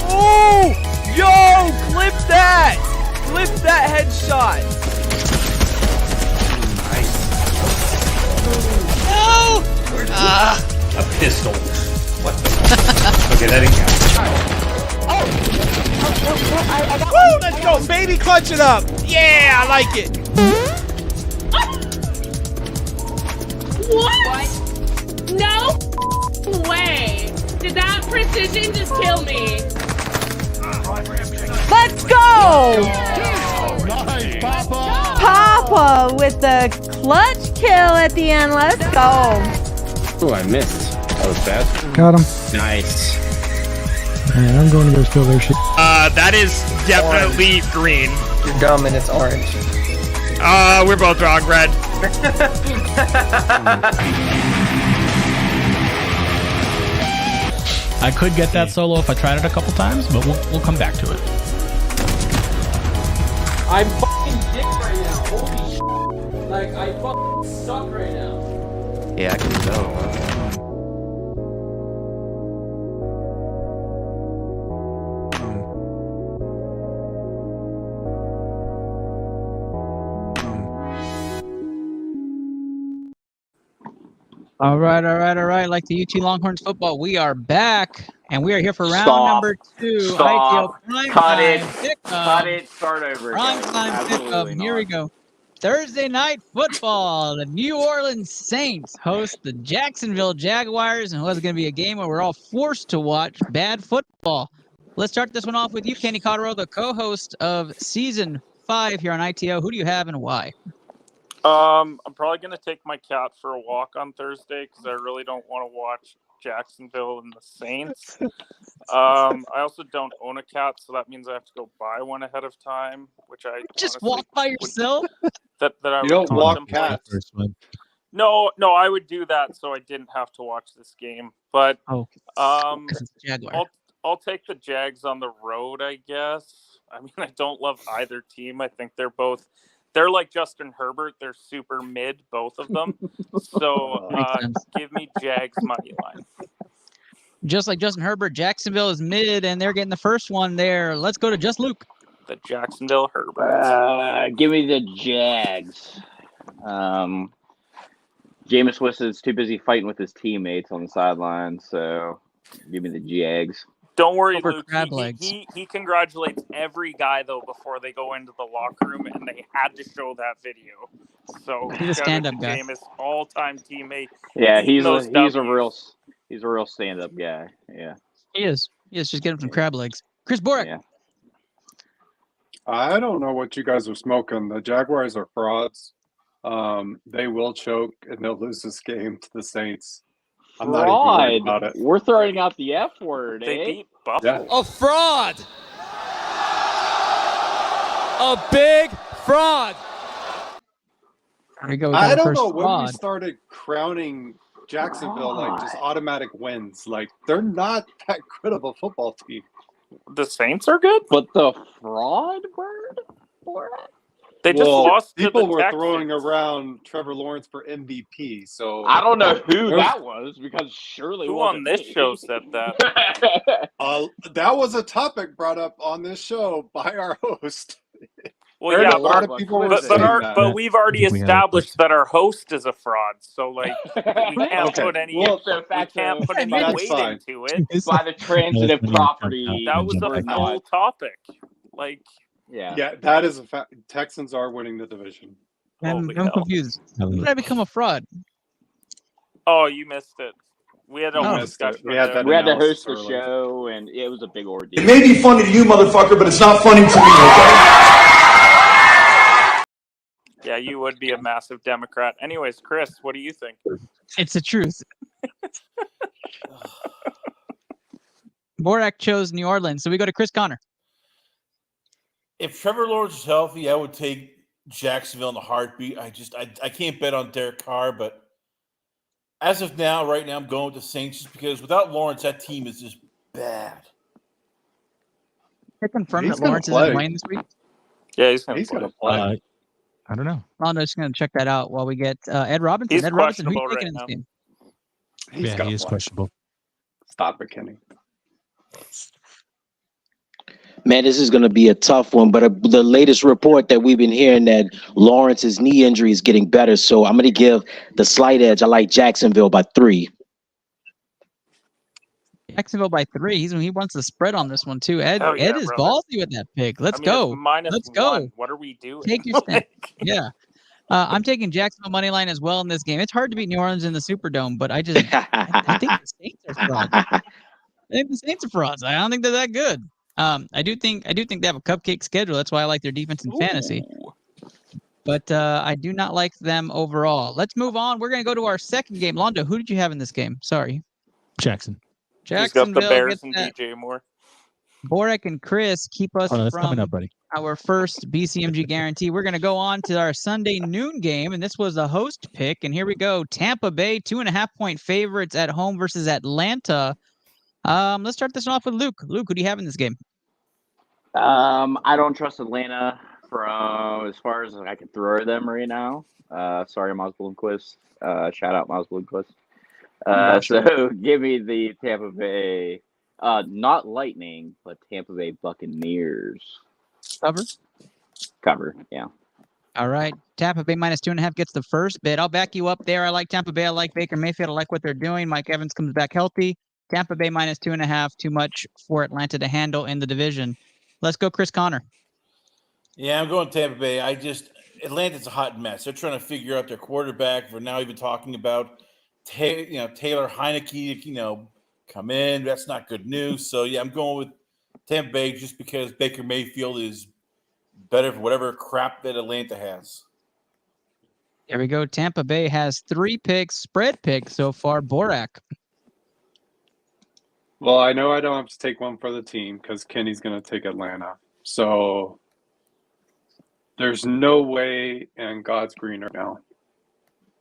Oh! Yo! Clip that! Clip that headshot! No! A pistol. What the Okay, that didn't count. Woo! Let's go, baby! Clutch it up! Yeah, I like it! What? No way! Did that precision just kill me? Let's go! Nice, Papa! Papa with the clutch kill at the end. Let's go. Oh, I missed. That was bad. Got him. Nice. Man, I'm going to go steal their shit. That is definitely green. You're dumb and it's orange. We're both wrong, red. I could get that solo if I tried it a couple times, but we'll come back to it. I'm fucking dick right now. Holy shit. Like, I fucking suck right now. Yeah, I can tell. All right. Like the UT Longhorns football, we are back, and we are here for round number 2. Stop. ITL Cut it. Primetime Cut it. Start over again. Primetime pick'em. Here we go. Thursday night football. The New Orleans Saints host the Jacksonville Jaguars, and it was going to be a game where we're all forced to watch bad football. Let's start this one off with you, Kenny Cotterill, the co-host of Season 5 here on ITO. Who do you have and why? I'm probably going to take my cat for a walk on Thursday because I really don't want to watch Jacksonville and the Saints. I also don't own a cat, so that means I have to go buy one ahead of time, which I just walk by yourself. That I You don't would walk contemplate. cats. No, I would do that so I didn't have to watch this game. But I'll take the Jags on the road, I guess. I mean, I don't love either team. I think they're like Justin Herbert. They're super mid, both of them. So give me Jags money line. Just like Justin Herbert, Jacksonville is mid, and they're getting the first one there. Let's go to Just Luke. The Jacksonville Herberts. Give me the Jags. Jameis Winston's too busy fighting with his teammates on the sideline, so give me the Jags. Don't worry, Over Luke. crab legs. He congratulates every guy though before they go into the locker room, and they had to show that video. So He's a stand-up guy. Jameis, all-time teammate. Yeah, eating he's those a W's. real stand-up guy. Yeah, He is. Just get him some crab legs. Chris Borak. yeah. I don't know what you guys are smoking. The Jaguars are frauds. They will choke and they'll lose this game to the Saints. I'm not even worried about it. We're throwing out the F word, They eh? beat Buffalo. A fraud. A big fraud. There we go. We got I our don't first know when we fraud. started crowning Jacksonville like just automatic wins. Like they're not that good of a football team. The Saints are good, but the fraud word for it? They just lost to people the were Texans. throwing around Trevor Lawrence for MVP. So I don't know who that was because surely who wasn't on this me. show said that? That was a topic brought up on this show by our host. Well, yeah, a lot of people were saying that. but we've already established that our host is a fraud. So like we can't Okay, put any well, we can't put any that's weight fine. into it. By the transitive property. That was a full topic. Like Yeah, that is a fact. Texans are winning the division. I'm hell. confused. When did I become a fraud? Oh, you missed it. We had a whole missed it. discussion. We had about that We had to host analysis the early. show, and it was a big ordeal. It may be funny to you, motherfucker, but it's not funny to me, okay? Yeah, you would be a massive Democrat. Anyways, Chris, what do you think? It's the truth. Borak chose New Orleans, so we go to Chris Connor. If Trevor Lawrence is healthy, I would take Jacksonville in a heartbeat. I can't bet on Derek Carr, but as of now, right now, I'm going with the Saints just because without Lawrence, that team is just bad. I confirm He's that gonna Lawrence play. isn't playing this week. Yeah, he's gonna play. I don't know. I'm just going to check that out while we get Ed Robinson. He's Ed Robinson, who you questionable taking in this right game? Yeah, he is questionable. Stop it, Kenny. Man, this is going to be a tough one, but the latest report that we've been hearing that Lawrence's knee injury is getting better, so I'm going to give the slight edge. I like Jacksonville by 3. Jacksonville by 3. He wants the spread on this one too. Ed Hell yeah, Ed is brother. ballsy with that pick. Let's I mean, go. it's minus Let's go. 1. What are we doing? Take your stand. Yeah. I'm taking Jacksonville money line as well in this game. It's hard to beat New Orleans in the Superdome, but I think the Saints are frauds. I think the Saints are frauds. I don't think they're that good. I do think they have a cupcake schedule. That's why I like their defense in fantasy. But I do not like them overall. Let's move on. We're going to go to our second game. Londo, who did you have in this game? Sorry. Jackson. He's got the Jacksonville Bears gets and that. DJ Moore. Borak and Chris keep us Oh, that's coming from up, buddy. our first BCMG guarantee. We're going to go on to our Sunday noon game, and this was a host pick. And here we go. Tampa Bay, 2.5-point favorites at home versus Atlanta. Let's start this off with Luke. Luke, who do you have in this game? I don't trust Atlanta from as far as I can throw them right now. Sorry, Miles Bloomquist. Shout out Miles Bloomquist. So give me the Tampa Bay, not Lightning, but Tampa Bay Buccaneers. Cover, yeah. All right. Tampa Bay minus 2.5 gets the first bid. I'll back you up there. I like Tampa Bay. I like Baker Mayfield. I like what they're doing. Mike Evans comes back healthy. Tampa Bay minus 2.5, too much for Atlanta to handle in the division. Let's go, Chris Connor. Yeah, I'm going Tampa Bay. Atlanta's a hot mess. They're trying to figure out their quarterback. We're now even talking about Taylor Heineke, come in. That's not good news. So, yeah, I'm going with Tampa Bay just because Baker Mayfield is better for whatever crap that Atlanta has. There we go. Tampa Bay has 3 picks, spread picks so far. Borak. Well, I know I don't have to take one for the team because Kenny's going to take Atlanta. So there's no way in God's green right now.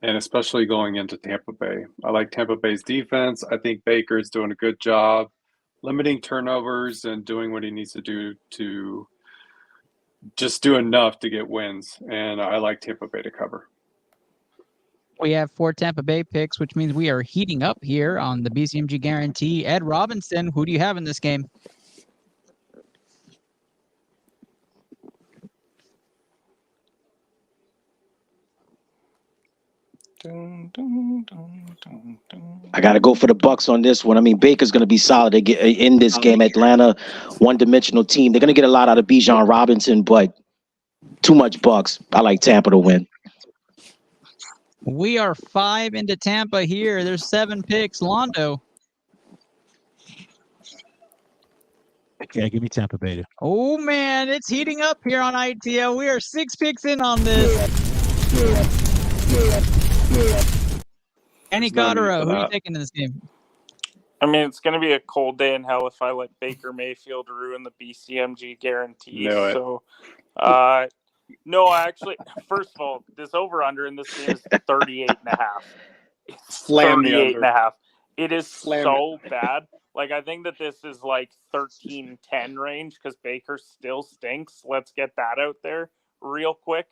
And especially going into Tampa Bay. I like Tampa Bay's defense. I think Baker's doing a good job limiting turnovers and doing what he needs to do to just do enough to get wins. And I like Tampa Bay to cover. We have 4 Tampa Bay picks, which means we are heating up here on the BCMG guarantee. Ed Robinson, who do you have in this game? I got to go for the Bucks on this one. I mean, Baker's going to be solid. They get in this game. Atlanta, one-dimensional team. They're going to get a lot out of Bijan Robinson, but too much Bucks. I like Tampa to win. We are 5 into Tampa here. There's 7 picks. Londo. Yeah, give me Tampa Bay. Oh, man, it's heating up here on ITL. We are 6 picks in on this. Kenny Cotterill, who are you taking in this game? I mean, it's going to be a cold day in hell if I let Baker Mayfield ruin the BCMG guarantee. Knew it. So, no, actually, first of all, this over-under in this game is 38.5. It's Slam the 38.5. It is Slam so bad. Like, I think that this is like 13-10 range because Baker still stinks. Let's get that out there real quick.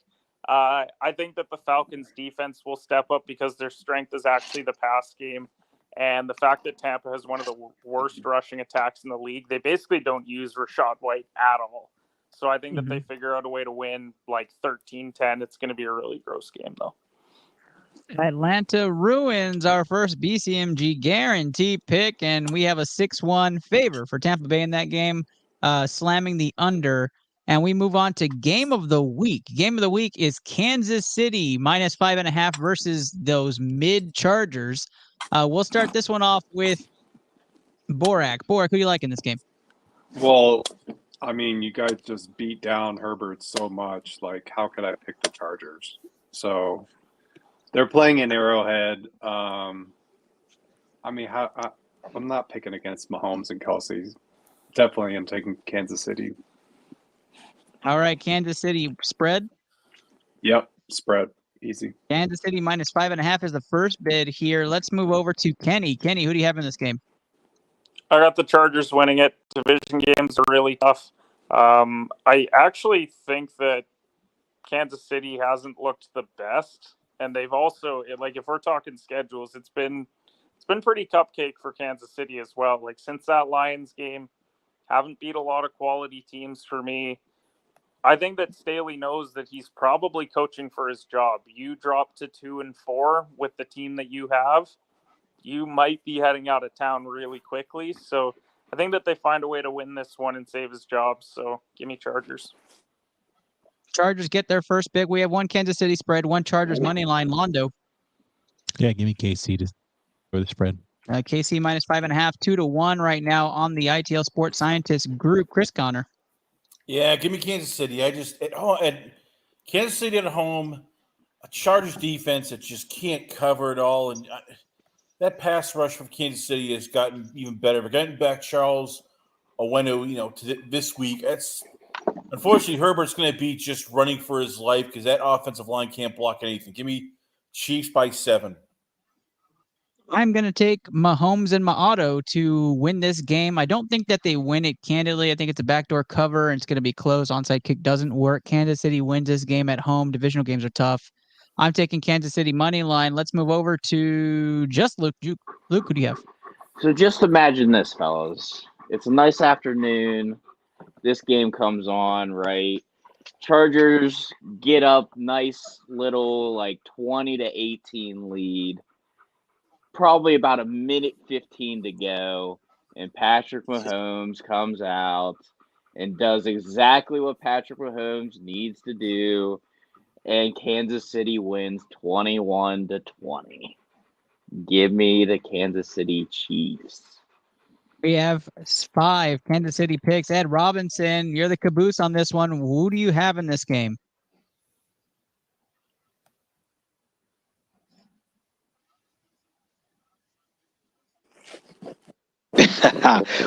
I think that the Falcons defense will step up because their strength is actually the pass game. And the fact that Tampa has one of the worst rushing attacks in the league, they basically don't use Rashad White at all. So I think that they figure out a way to win like 13-10. It's going to be a really gross game, though. Atlanta ruins our first BCMG guarantee pick, and we have a 6-1 favor for Tampa Bay in that game, slamming the under. And we move on to game of the week. Game of the week is Kansas City minus 5.5 versus those mid Chargers. We'll start this one off with Borak. Borak, who do you like in this game? Well, I mean, you guys just beat down Herbert so much. Like, how could I pick the Chargers? So they're playing in Arrowhead. I mean, I'm not picking against Mahomes and Kelsey. Definitely, I'm taking Kansas City. All right, Kansas City spread. Yep, spread. Easy. Kansas City minus 5.5 is the first bid here. Let's move over to Kenny. Kenny, who do you have in this game? I got the Chargers winning it. Division games are really tough. I actually think that Kansas City hasn't looked the best, and they've also, like, if we're talking schedules, it's been pretty cupcake for Kansas City as well. Like, since that Lions game, haven't beat a lot of quality teams for me. I think that Staley knows that he's probably coaching for his job. You drop to 2-4 with the team that you have, you might be heading out of town really quickly. So I think that they find a way to win this one and save his job. So give me Chargers. Chargers get their first pick. We have one Kansas City spread, one Chargers money line. Londo. Yeah, give me KC for the spread. KC minus 5.5, 2-1 right now on the ITL Sports Scientist group. Chris Connor. Yeah, give me Kansas City. At Kansas City at home, a Chargers defense that just can't cover it all, and that pass rush from Kansas City has gotten even better. We're getting back Charles Owenu, to this week. Unfortunately, Herbert's going to be just running for his life because that offensive line can't block anything. Give me Chiefs by 7. I'm going to take Mahomes and my auto to win this game. I don't think that they win it candidly. I think it's a backdoor cover, and it's going to be close. Onside kick doesn't work. Kansas City wins this game at home. Divisional games are tough. I'm taking Kansas City money line. Let's move over to just Luke. Luke, who do you have? So just imagine this, fellas. It's a nice afternoon. This game comes on, right? Chargers get up, nice little 20-18 lead. Probably about a minute 15 to go, and Patrick Mahomes comes out and does exactly what Patrick Mahomes needs to do, and Kansas City wins 21-20. Give me the Kansas City Chiefs. We have 5 Kansas City picks. Ed Robinson, you're the caboose on this one. Who do you have in this game?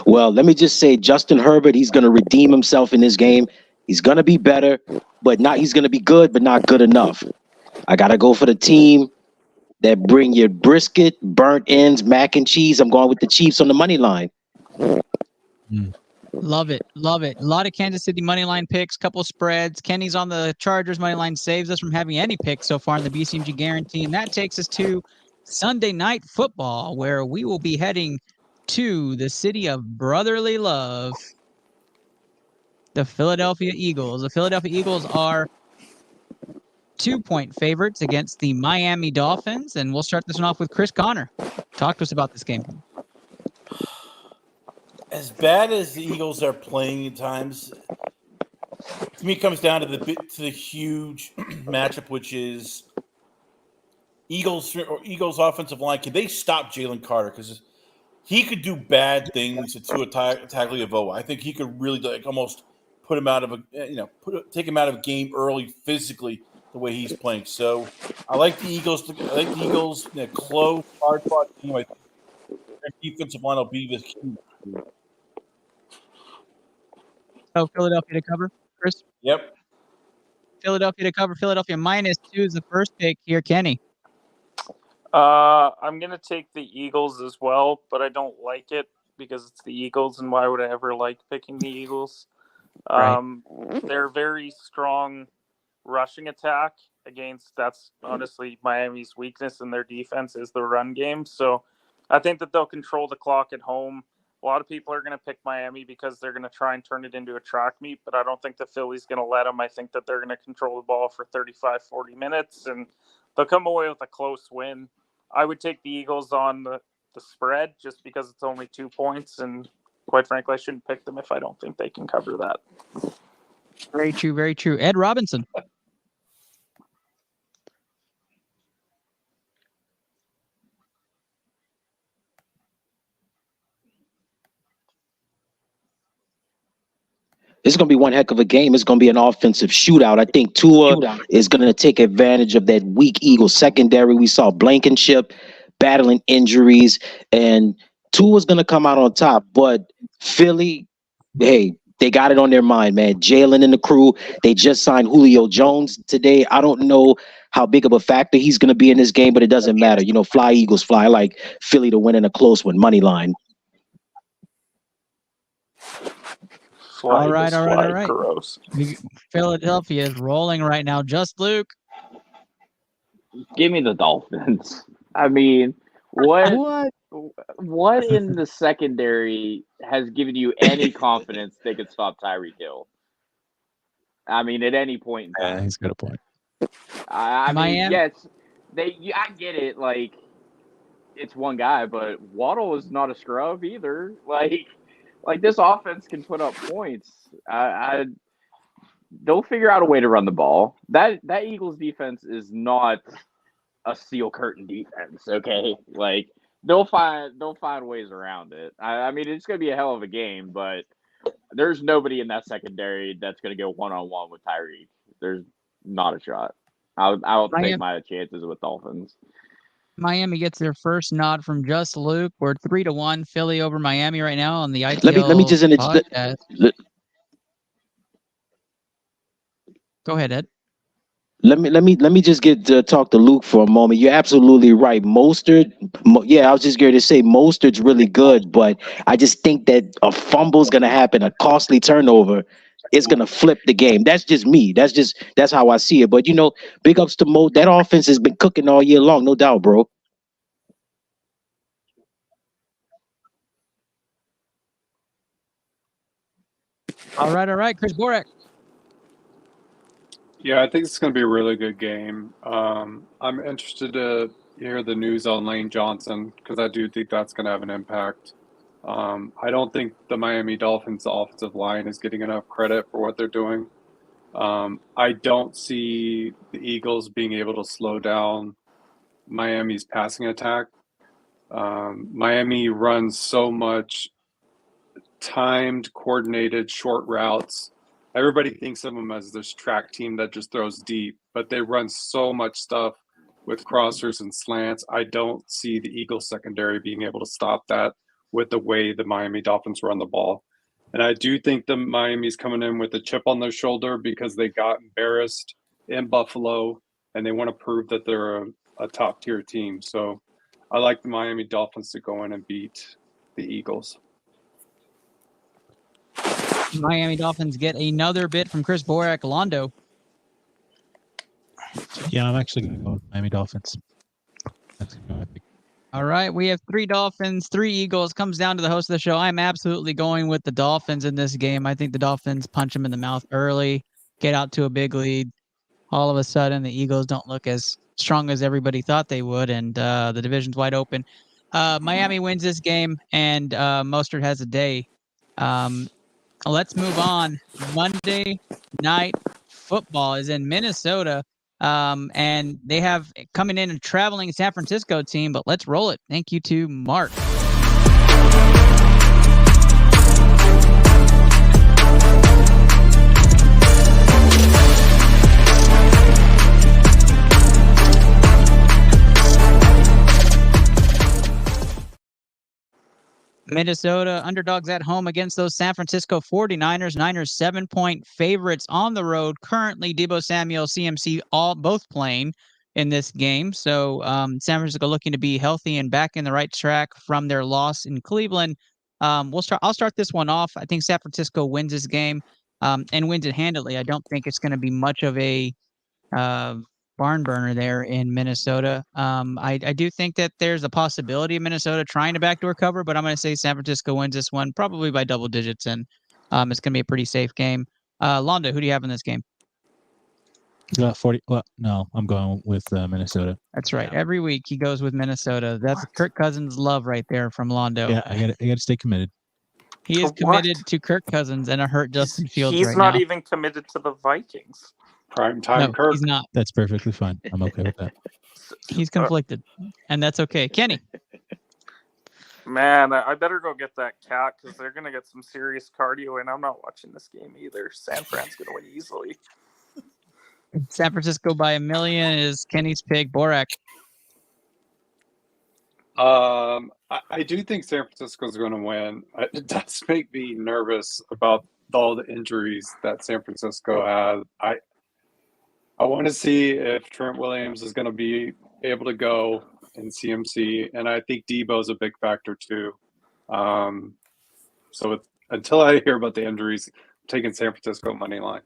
Well, let me just say, Justin Herbert, he's going to redeem himself in this game. He's going to be better, but not. He's going to be good, but not good enough. I got to go for the team that bring your brisket, burnt ends, mac and cheese. I'm going with the Chiefs on the money line. Love it. Love it. A lot of Kansas City money line picks, couple spreads. Kenny's on the Chargers money line, saves us from having any picks so far in the BCMG guarantee. And that takes us to Sunday Night Football, where we will be heading to the city of brotherly love, the Philadelphia Eagles. The Philadelphia Eagles are 2-point favorites against the Miami Dolphins. And we'll start this one off with Chris Connor. Talk to us about this game. As bad as the Eagles are playing at times, to me, it comes down to the huge matchup, which is Eagles offensive line. Can they stop Jalen Carter? Because he could do bad things to Tagliavoa. I think he could really almost put him out of take him out of a game early physically the way he's playing. So I like the Eagles. Close, hard-fought team. I think their defensive line will be the key. Oh, Philadelphia to cover, Chris? Yep. Philadelphia to cover. Philadelphia -2 is the first pick here. Kenny. I'm going to take the Eagles as well, but I don't like it because it's the Eagles, and why would I ever like picking the Eagles? They're very strong rushing attack that's honestly Miami's weakness in their defense is the run game. So I think that they'll control the clock at home. A lot of people are going to pick Miami because they're going to try and turn it into a track meet, but I don't think the Philly's going to let them. I think that they're going to control the ball for 35, 40 minutes, and they'll come away with a close win. I would take the Eagles on the spread just because it's only 2 points, and quite frankly, I shouldn't pick them if I don't think they can cover that. Very true, very true. Ed Robinson. It's going to be one heck of a game. It's going to be an offensive shootout. I think Tua is going to take advantage of that weak Eagles secondary. We saw Blankenship battling injuries, and Tua's going to come out on top. But Philly, hey, they got it on their mind, man. Jalen and the crew, they just signed Julio Jones today. I don't know how big of a factor he's going to be in this game, but it doesn't matter. You know, fly, Eagles, fly. I like Philly to win in a close one, money line. All right. Gross. Philadelphia is rolling right now. Just Luke. Give me the Dolphins. I mean, what in the secondary has given you any confidence they could stop Tyreek Hill? I mean, at any point in time. Yeah, he's got a point. I mean, yes, I get it. Like, it's one guy, but Waddle is not a scrub either. Like this offense can put up points. They'll figure out a way to run the ball. That Eagles defense is not a steel curtain defense. Okay, like they'll find ways around it. I mean, it's going to be a hell of a game, but there's nobody in that secondary that's going to go one-on-one with Tyreek. There's not a shot. I'll take my chances with Dolphins. Miami gets their first nod from Just Luke. We're 3-1 Philly over Miami right now on the ITL Let me just podcast. Go ahead, Ed. Let me just get to talk to Luke for a moment. You're absolutely right. Mostert, I was just going to say Mostert's really good, but I just think that a fumble's going to happen, a costly turnover. It's going to flip the game. That's just me. That's how I see it. But, you know, big ups to Mo. That offense has been cooking all year long, no doubt, bro. All right. Chris Borek. Yeah, I think it's going to be a really good game. I'm interested to hear the news on Lane Johnson because I do think that's going to have an impact. I don't think the Miami Dolphins offensive line is getting enough credit for what they're doing. I don't see the Eagles being able to slow down Miami's passing attack. Miami runs so much timed, coordinated, short routes. Everybody thinks of them as this track team that just throws deep, but they run so much stuff with crossers and slants. I don't see the Eagles secondary being able to stop that with the way the Miami Dolphins run the ball. And I do think the Miami's coming in with a chip on their shoulder because they got embarrassed in Buffalo and they want to prove that they're a top tier team. So I like the Miami Dolphins to go in and beat the Eagles. Miami Dolphins get another bid from Chris Borak. Londo. Yeah, I'm actually going to go with Miami Dolphins. That's my pick. All right, we have 3 Dolphins, 3 Eagles. Comes down to the host of the show. I'm absolutely going with the Dolphins in this game. I think the Dolphins punch them in the mouth early, get out to a big lead. All of a sudden, the Eagles don't look as strong as everybody thought they would, and the division's wide open. Miami wins this game, and Mostert has a day. Let's move on. Monday Night Football is in Minnesota, and they have coming in a traveling San Francisco team, but let's roll it. Thank you to Mark. Minnesota underdogs at home against those San Francisco 49ers. Niners 7-point favorites on the road. Currently, Deebo Samuel, CMC, both playing in this game. So San Francisco looking to be healthy and back in the right track from their loss in Cleveland. I'll start this one off. I think San Francisco wins this game and wins it handily. I don't think it's going to be much of a barn burner there in Minnesota. I do think that there's a possibility of Minnesota trying to backdoor cover, but I'm going to say San Francisco wins this one probably by double digits, and it's going to be a pretty safe game. Londo, who do you have in this game? 40. Well, no, I'm going with Minnesota. That's right. Every week he goes with Minnesota. That's Kirk Cousins love right there from Londo. Yeah, I got to stay committed. He is committed to Kirk Cousins and a hurt Justin Fields He's right not now. even committed to the Vikings. Primetime Kirk. He's not. That's perfectly fine. I'm okay with that. He's conflicted, and that's okay. Kenny. Man, I better go get that cat because they're going to get some serious cardio, and I'm not watching this game either. San Fran's going to win easily. San Francisco by 1 million is Kenny's pick. Borak. I do think San Francisco's going to win. It does make me nervous about all the injuries that San Francisco has. I want to see if Trent Williams is going to be able to go in CMC, and I think Debo's a big factor too. Until I hear about the injuries, I'm taking San Francisco money line.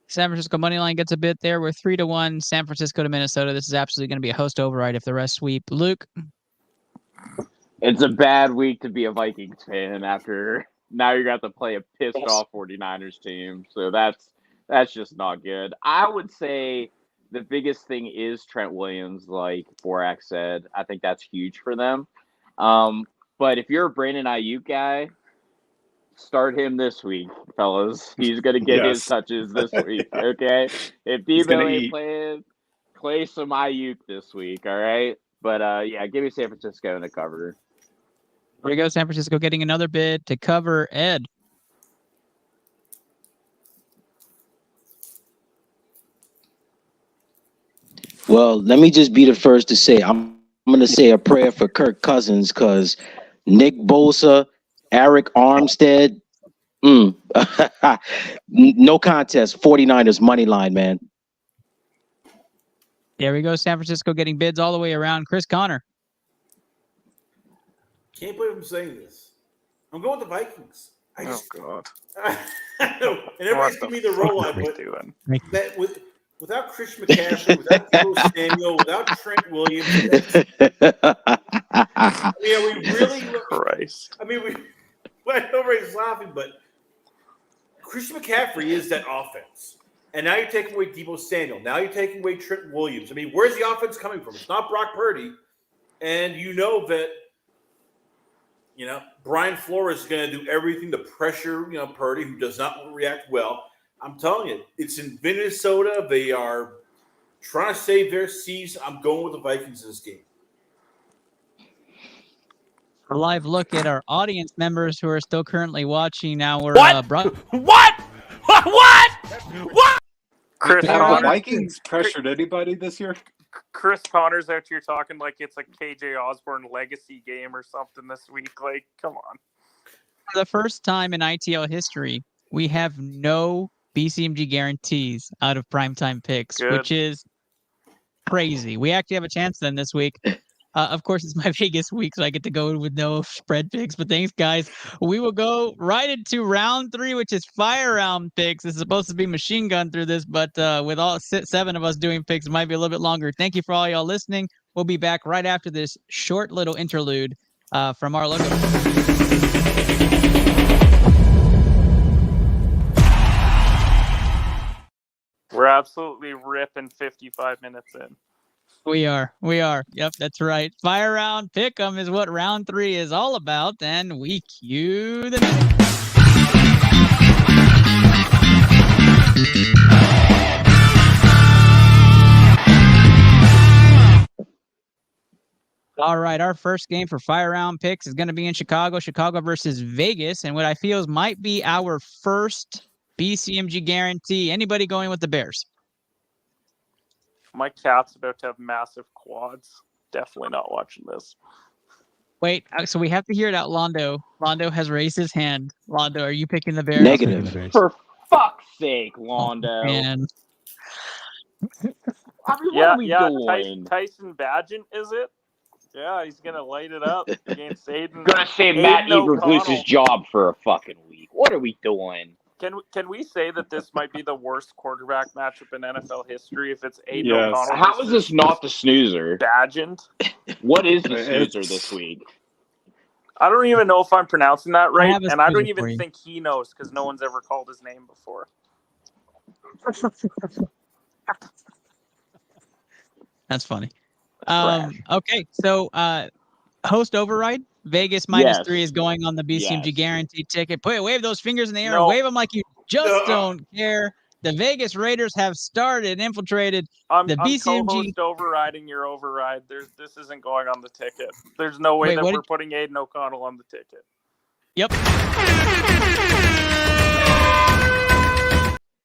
San Francisco money line gets a bit there. We're 3-1. San Francisco to Minnesota. This is absolutely going to be a host override if the rest sweep. Luke. It's a bad week to be a Vikings fan after now you're going to have to play a pissed off 49ers team. So that's just not good. I would say the biggest thing is Trent Williams, like Borak said. I think that's huge for them. But if you're a Brandon Ayuk guy, start him this week, fellas. He's going to get his touches this week, okay? If Debo ain't playing, play some Ayuk this week, all right? But, yeah, give me San Francisco in the cover. There we go. San Francisco getting another bid to cover. Ed. Well, let me just be the first to say I'm going to say a prayer for Kirk Cousins because Nick Bosa, Eric Armstead, no contest. 49ers money line, man. There we go. San Francisco getting bids all the way around. Chris Connor. Can't believe I'm saying this. I'm going with the Vikings. God. I know. And everybody's giving me the roll on, but that without Christian McCaffrey, without Deebo Samuel, without Trent Williams, we really Christ. I know everybody's laughing, but Christian McCaffrey is that offense. And now you're taking away Deebo Samuel. Now you're taking away Trent Williams. I mean, where's the offense coming from? It's not Brock Purdy. And you know that, Brian Flores is going to do everything to pressure, Purdy, who does not react well. I'm telling you, it's in Minnesota. They are trying to save their season. I'm going with the Vikings in this game. A live look at our audience members who are still currently watching our What? Chris Have the Connor, Vikings pressured anybody this year? Chris Connor's out here talking like it's a KJ Osborne legacy game or something this week. Like, come on. For the first time in ITL history, we have no BCMG guarantees out of primetime picks, which is crazy. We actually have a chance then this week. Of course, it's my Vegas week, so I get to go with no spread picks. But thanks, guys. We will go right into round 3, which is fire round picks. It's supposed to be machine gun through this, but with all 7 of us doing picks, it might be a little bit longer. Thank you for all y'all listening. We'll be back right after this short little interlude from our logo. We're absolutely ripping 55 minutes in. We are. Yep, that's right. Fire round pick'em is what round 3 is all about, and we cue the music. All right, our first game for fire round picks is going to be in Chicago versus Vegas, and what I feel might be our first BCMG guarantee. Anybody going with the Bears? My cat's about to have massive quads. Definitely not watching this. Wait, so we have to hear it out. Londo has raised his hand. Londo, are you picking the Bears? Negative. For fuck's sake, Londo. Man. What are we Tyson doing? Badgett, is it? Yeah, he's gonna light it up against Aiden. Gonna say Matt Eber's lose his job for a fucking week. What are we doing? Can we say that this might be the worst quarterback matchup in NFL history if it's Aiden Yes. O'Connell? How is this not the snoozer? Badgett? What is the snoozer this week? I don't even know if I'm pronouncing that right, have a and I don't snoozer for even you. think he knows because no one's ever called his name before. That's funny. Okay, so host override. Vegas -3 is going on the BCMG guaranteed ticket. Wave those fingers in the air and wave them like you just don't care. The Vegas Raiders have started and infiltrated the BCMG. I'm co-host overriding your override. This isn't going on the ticket. There's no way that we're putting Aiden O'Connell on the ticket. Yep.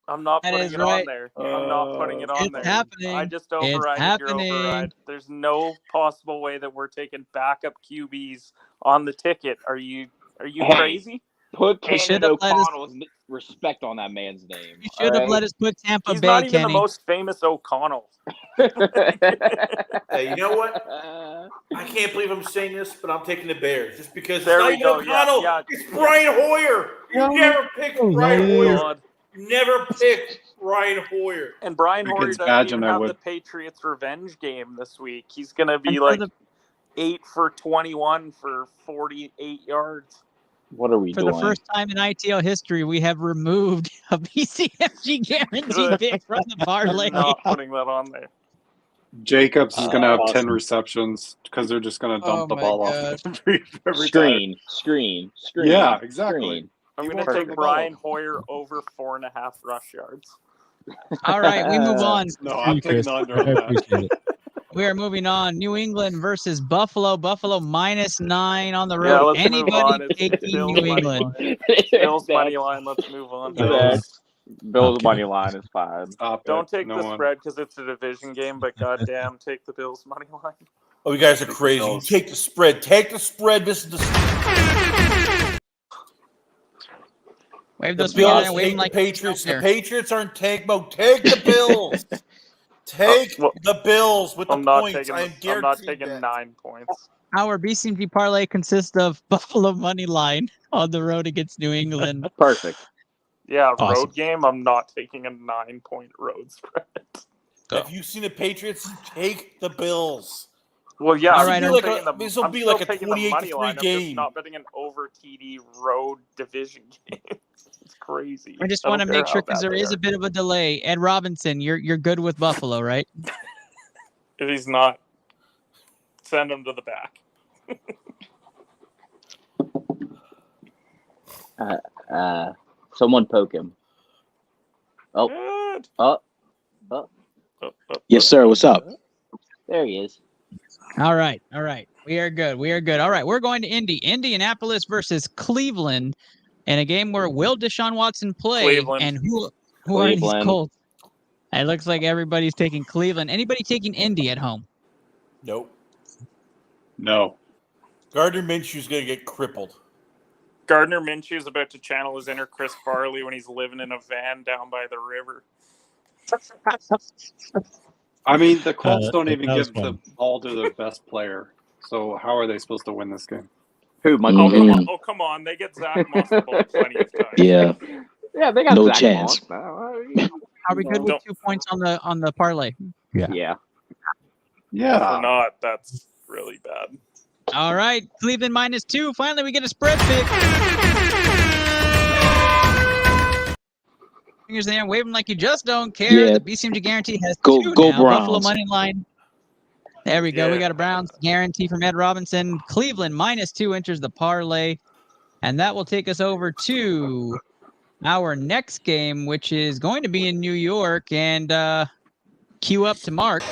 I'm not That putting is it right. on there. I'm not putting it on It's there. happening. I just It's overrided your happening. override. There's no possible way that we're taking backup QBs on the ticket. Are you crazy? Put You should Cannon have let us- O'Connell's respect on that man's name. You should have let us put Tampa He's Bay, not even Kenny. the most famous O'Connell. Hey, you know what? I can't believe I'm saying this, but I'm taking the Bears just because There it's not we even go. O'Connell. Yeah. It's Brian Hoyer. You never picked Brian Hoyer. God. Never picked Brian Hoyer. And Brian Hoyer Against doesn't even Badgett, I have would. the Patriots revenge game this week. He's going to be And for like the- 8 for 21 for 48 yards. What are we For doing? the first time in ITL history, we have removed a BCMG guarantee Good. pick from the parlay. Not putting that on there. Jacobs is going to have 10 awesome. receptions because they're just going to dump Oh the my ball God. off every time. Screen. Yeah, exactly. Screen. I'm He going to won't take take the Brian ball. Hoyer over 4.5 rush yards. All right, we move on. No, I'm taking the under on I that. appreciate it. We are moving on. New England versus Buffalo. Buffalo -9 on the Yeah, road. let's move on. Anybody It's taking Bill's New money England? line. Bill's money line. Let's move on. Bills Okay. money line is fine. Stop it. Don't take No the one. spread because it's a division game, but goddamn, take the Bills money line. Oh, you guys are crazy. You take the spread. Take the spread. This is the Wave The those fingers Bills and wave hate them the like Patriots. The there. Patriots aren't tank mode. Take the Bills. Take well, the Bills with the I'm not points. taking. I'm I'm not guaranteed taking that. 9 points. Our BCMG parlay consists of Buffalo money line on the road against New England. Perfect. Yeah, Awesome. road game. I'm not taking a 9-point road spread. If you've seen the Patriots, take the Bills. Well, yeah, All I'm right, still like taking this will I'm be still like a taking the 28-3 money line. I'm game. just not betting an over TD road division game. It's crazy. I just don't want to care make how sure because bad there they is are. a bit of a delay. Ed Robinson, you're good with Buffalo, right? If he's not, send him to the back. Someone poke him. Oh. Good. Oh. Yes, sir. What's up? There he is. All right. We are good. All right, we're going to Indianapolis versus Cleveland, in a game where will Deshaun Watson play? Cleveland. And who are these Cleveland. Colts? It looks like everybody's taking Cleveland. Anybody taking Indy at home? Nope. No. Gardner Minshew's going to get crippled. Gardner Minshew's about to channel his inner Chris Farley when he's living in a van down by the river. I mean, the Colts don't even that was give the ball to their best player. So how are they supposed to win this game? Who, Michael Oh, come Vick? on. Oh, come on. They get Zach Moss the ball plenty of times. Yeah. Yeah, they got No Zach chance. Moss. Are we good with 2 points on the parlay? Yeah. If we're not, that's really bad. All right, Cleveland -2. Finally, we get a spread pick. Fingers there, waving like you just don't care. Yeah. The BCMG guarantee has Go 2 go now. Buffalo Browns. money line. There we go. We got a Browns guarantee from Ed Robinson. Cleveland -2 enters the parlay, and that will take us over to our next game, which is going to be in New York. And cue up to Mark.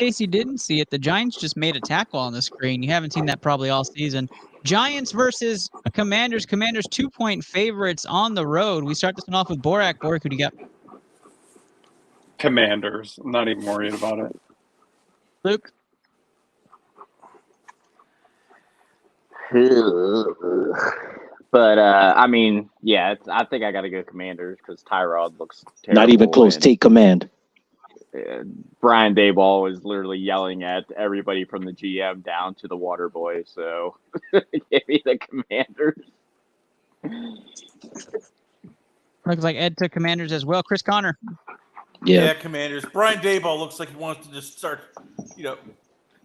In case you didn't see it, the Giants just made a tackle on the screen. You haven't seen that probably all season. Giants versus Commanders. Commanders 2-point favorites on the road. We start this one off with Borak. Borak, who do you got? Commanders. I'm not even worried about it. Luke? But I mean, yeah, I think I got to go Commanders because Tyrod looks terrible. Not even close. Take command. Brian Daboll is literally yelling at everybody from the GM down to the water boy. So give me the Commanders. Looks like Ed took Commanders as well. Chris Connor. Yeah, Commanders. Brian Daboll looks like he wants to just start,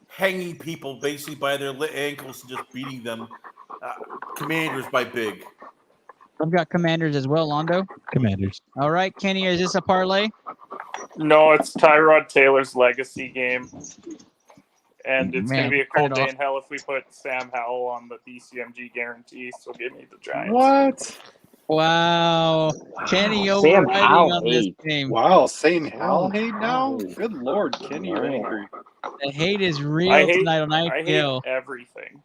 hanging people basically by their ankles and just beating them. Commanders by big. I've got Commanders as well, Londo. Commanders. All right, Kenny, is this a parlay? No, it's Tyrod Taylor's legacy game. And it's going to be a cold day in hell if we put Sam Howell on the BCMG guarantee. So give me the Giants. What? Wow. Kenny Sam overriding Howell on this hate. game. Wow, Sam Howell hate now? Good Lord, Kenny, you're Yeah. angry. The hate is real I hate, tonight on I hate ITL. everything.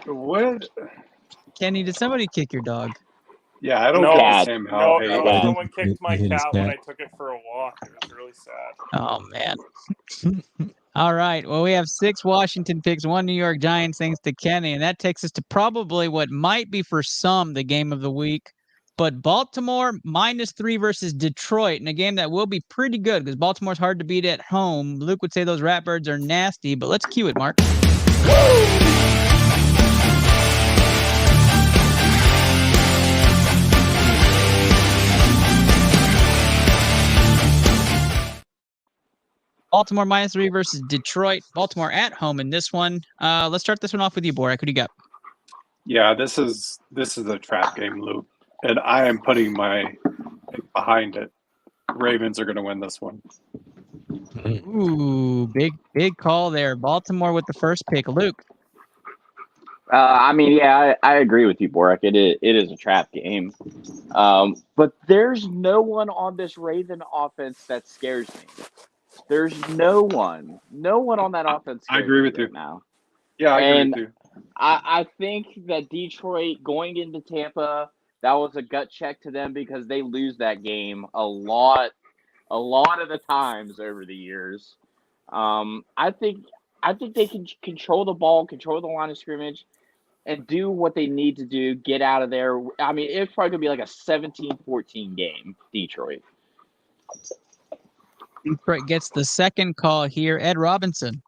What? Kenny, did somebody kick your dog? Yeah, I don't No, get Sam Howell hate. no, someone kicked my He hit his cat when cat. I took it for a walk. It was really sad. Oh, man. All right. Well, we have 6 Washington picks, 1 New York Giants, thanks to Kenny. And that takes us to probably what might be for some the game of the week. But Baltimore -3 versus Detroit in a game that will be pretty good because Baltimore's hard to beat at home. Luke would say those Ratbirds are nasty, but let's cue it, Mark. Baltimore -3 versus Detroit. Baltimore at home in this one. Let's start this one off with you, Borak. Who do you got? Yeah, this is a trap game, Luke, and I am putting my behind it. Ravens are going to win this one. Ooh, big call there. Baltimore with the first pick. Luke. I mean, yeah, I agree with you, Borak. It is a trap game. But there's no one on this Raven offense that scares me. There's no one on that offense. I agree with you now. Yeah, I agree with you. I think that Detroit going into Tampa, that was a gut check to them because they lose that game a lot of the times over the years. I think they can control the ball, control the line of scrimmage, and do what they need to do, get out of there. I mean, it's probably going to be like a 17-14 game, Detroit. Detroit gets the second call here. Ed Robinson.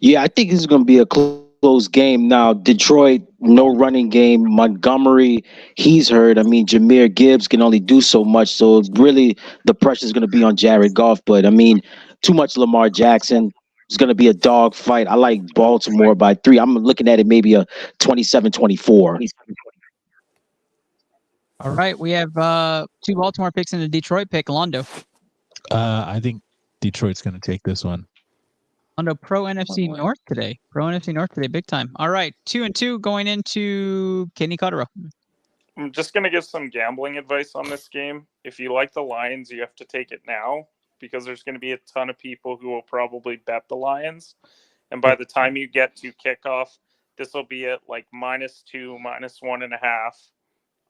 Yeah, I think this is going to be a close game. Now, Detroit, no running game. Montgomery, he's hurt. I mean, Jahmyr Gibbs can only do so much. So really, the pressure is going to be on Jared Goff. But I mean, too much Lamar Jackson. It's going to be a dog fight. I like Baltimore by 3. I'm looking at it maybe a 27-24. All right, we have 2 Baltimore picks and a Detroit pick. Londo. I think Detroit's going to take this one. Londo, Pro NFC North today. Pro NFC North today, big time. All right, 2-2 going into Kenny Cotterill. I'm just going to give some gambling advice on this game. If you like the Lions, you have to take it now because there's going to be a ton of people who will probably bet the Lions. And by the time you get to kickoff, this will be at like -2, -1.5.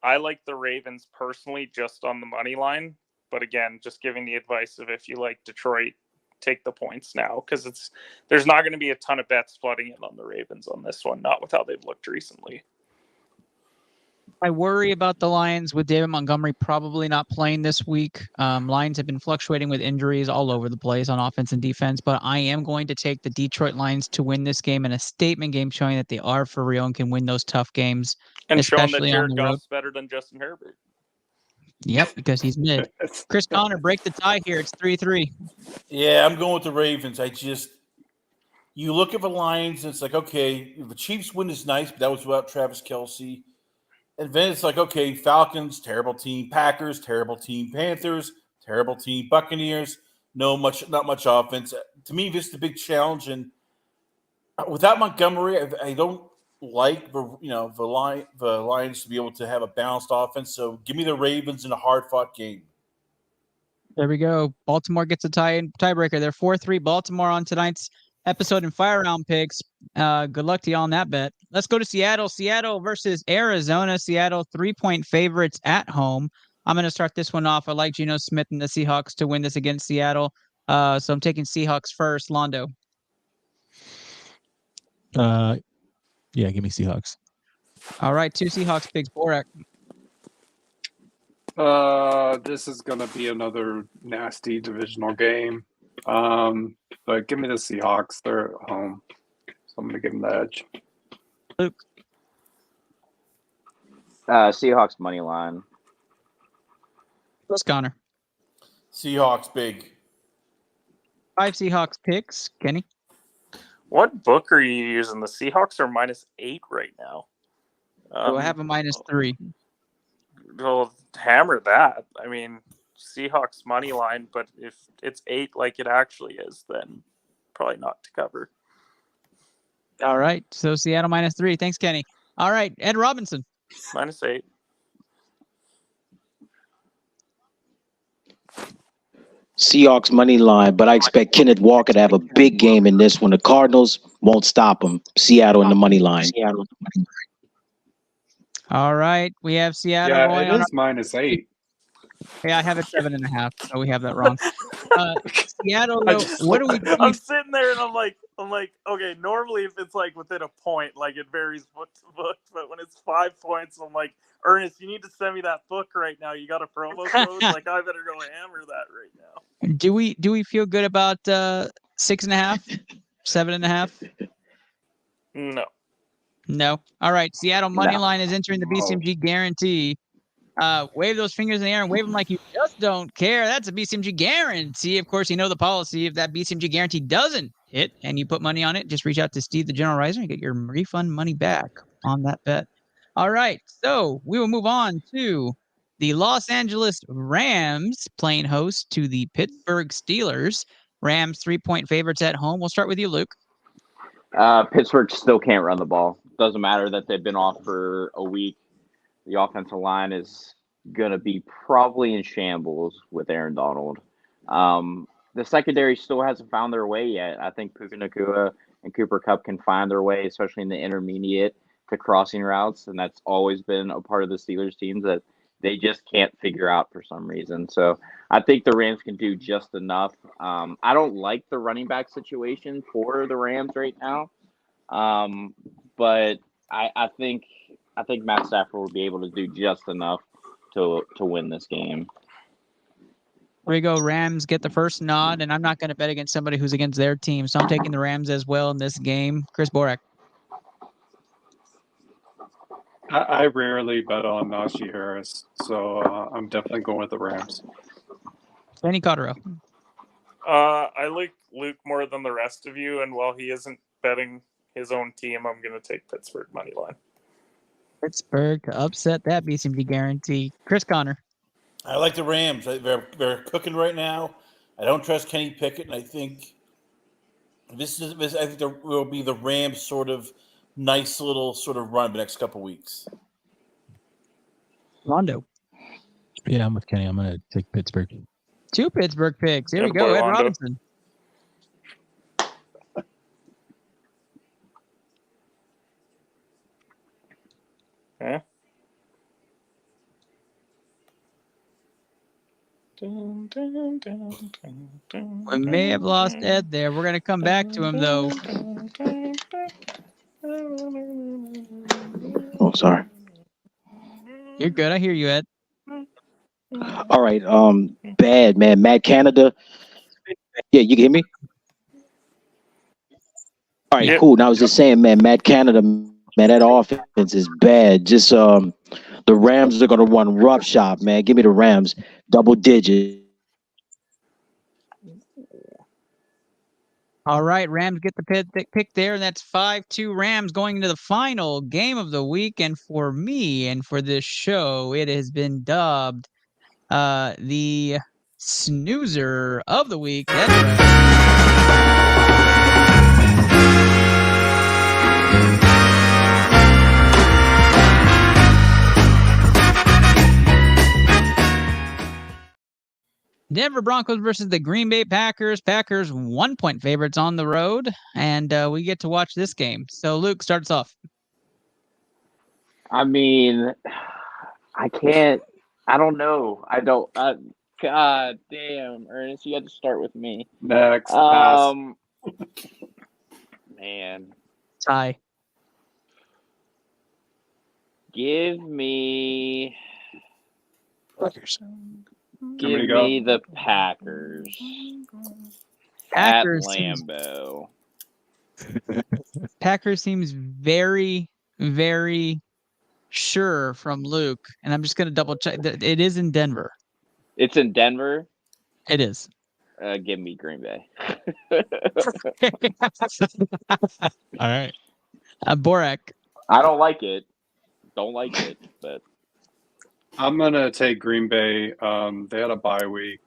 I like the Ravens personally just on the money line. But again, just giving the advice of if you like Detroit, take the points now, because there's not going to be a ton of bets flooding in on the Ravens on this one, not with how they've looked recently. I worry about the Lions with David Montgomery probably not playing this week. Lions have been fluctuating with injuries all over the place on offense and defense, but I am going to take the Detroit Lions to win this game in a statement game showing that they are for real and can win those tough games, And showing that especially on Jared the road. Goff's better than Justin Herbert. Yep, because he's mid. Chris Connor, break the tie here. It's 3-3. Yeah, I'm going with the Ravens. You look at the Lions, and it's like, okay, the Chiefs win is nice, but that was without Travis Kelce. And then it's like, okay, Falcons, terrible team. Packers, terrible team. Panthers, terrible team. Buccaneers, not much offense. To me, this is the big challenge. And without Montgomery, I don't like the Lions to be able to have a balanced offense. So give me the Ravens in a hard-fought game. There we go. Baltimore gets a tiebreaker. They're 4-3. Baltimore on tonight's episode in Fire Round Picks. Good luck to you on that bet. Let's go to Seattle. Seattle versus Arizona. Seattle 3-point favorites at home. I'm going to start this one off. I like Geno Smith and the Seahawks to win this against Seattle. So I'm taking Seahawks first. Londo. Yeah, give me Seahawks. All right, 2 Seahawks picks. Borak. This is gonna be another nasty divisional game. But give me the Seahawks. They're at home, so I'm gonna give them the edge. Luke. Seahawks money line. Let's Connor. Seahawks big. 5 Seahawks picks. Kenny. What book are you using? The Seahawks are -8 right now. So I have a -3. Well, hammer that. I mean, Seahawks money line, but if it's 8 like it actually is, then probably not to cover. All right, so Seattle -3. Thanks, Kenny. All right, Ed Robinson. -8. Seahawks money line, but I expect Kenneth Walker to have a big game in this one. The Cardinals won't stop him. Seattle in the money line. All right, we have Seattle. Yeah, going it on is -8. Yeah, I have it 7.5, so we have that wrong. Seattle, though, what do we do? I'm sitting there and I'm like, okay, normally if it's like within a point, like it varies book to book, but when it's 5 points, I'm like, Ernest, you need to send me that book right now. You got a promo code? Like, I better go hammer that right now. Do we feel good about 6.5, 7.5? No. No. All right. Seattle money line is entering the BCMG guarantee. Wave those fingers in the air and wave them like you just don't care. That's a BCMG guarantee. Of course, you know the policy. If that BCMG guarantee doesn't hit and you put money on it, just reach out to Steve, the general riser, and get your refund money back on that bet. All right. So we will move on to the Los Angeles Rams playing host to the Pittsburgh Steelers. Rams 3-point favorites at home. We'll start with you, Luke. Pittsburgh still can't run the ball. Doesn't matter that they've been off for a week. The offensive line is going to be probably in shambles with Aaron Donald. The secondary still hasn't found their way yet. I think Puka Nacua and Cooper Kupp can find their way, especially in the intermediate to crossing routes, and that's always been a part of the Steelers teams that they just can't figure out for some reason. So I think the Rams can do just enough. I don't like the running back situation for the Rams right now, but I think Matt Stafford will be able to do just enough to win this game. There we go. Rams get the first nod, and I'm not going to bet against somebody who's against their team, so I'm taking the Rams as well in this game. Chris Borak. I rarely bet on Najee Harris, so I'm definitely going with the Rams. Benny Cotterill. I like Luke more than the rest of you, and while he isn't betting his own team, I'm going to take Pittsburgh money line. Pittsburgh to upset that BCMG guarantee. Chris Connor. I like the Rams. They're cooking right now. I don't trust Kenny Pickett, and I think I think there will be the Rams sort of nice little sort of run the next couple weeks. Rondo. Yeah, I'm with Kenny. I'm going to take Pittsburgh. 2 Pittsburgh picks. Here we go. Ed Robinson. Yeah. We may have lost Ed there. We're going to come back to him, though. Oh, sorry. You're good. I hear you, Ed. All right. Bad, man. Matt Canada. Yeah, you can hear me? All right, cool. Now I was just saying, man, Matt Canada, man, that offense is bad. Just the Rams are gonna run roughshod, man. Give me the Rams, double digit. All right, Rams get the pick there, and that's 5-2 Rams going into the final game of the week. And for me and for this show, it has been dubbed the snoozer of the week. That's right. Denver Broncos versus the Green Bay Packers. Packers 1-point favorites on the road, and we get to watch this game. So, Luke, start us off. I mean, I can't. I don't know. God damn, Ernest, you had to start with me. Next. Pass. Man. Tie. Give me. Packers. Give me the Packers. Packers At Lambeau. Packers seems very, very sure from Luke, and I'm just going to double check that it is in Denver. It's in Denver? It is. Give me Green Bay. All right. Borak. I don't like it. Don't like it, but I'm gonna take Green Bay. They had a bye week.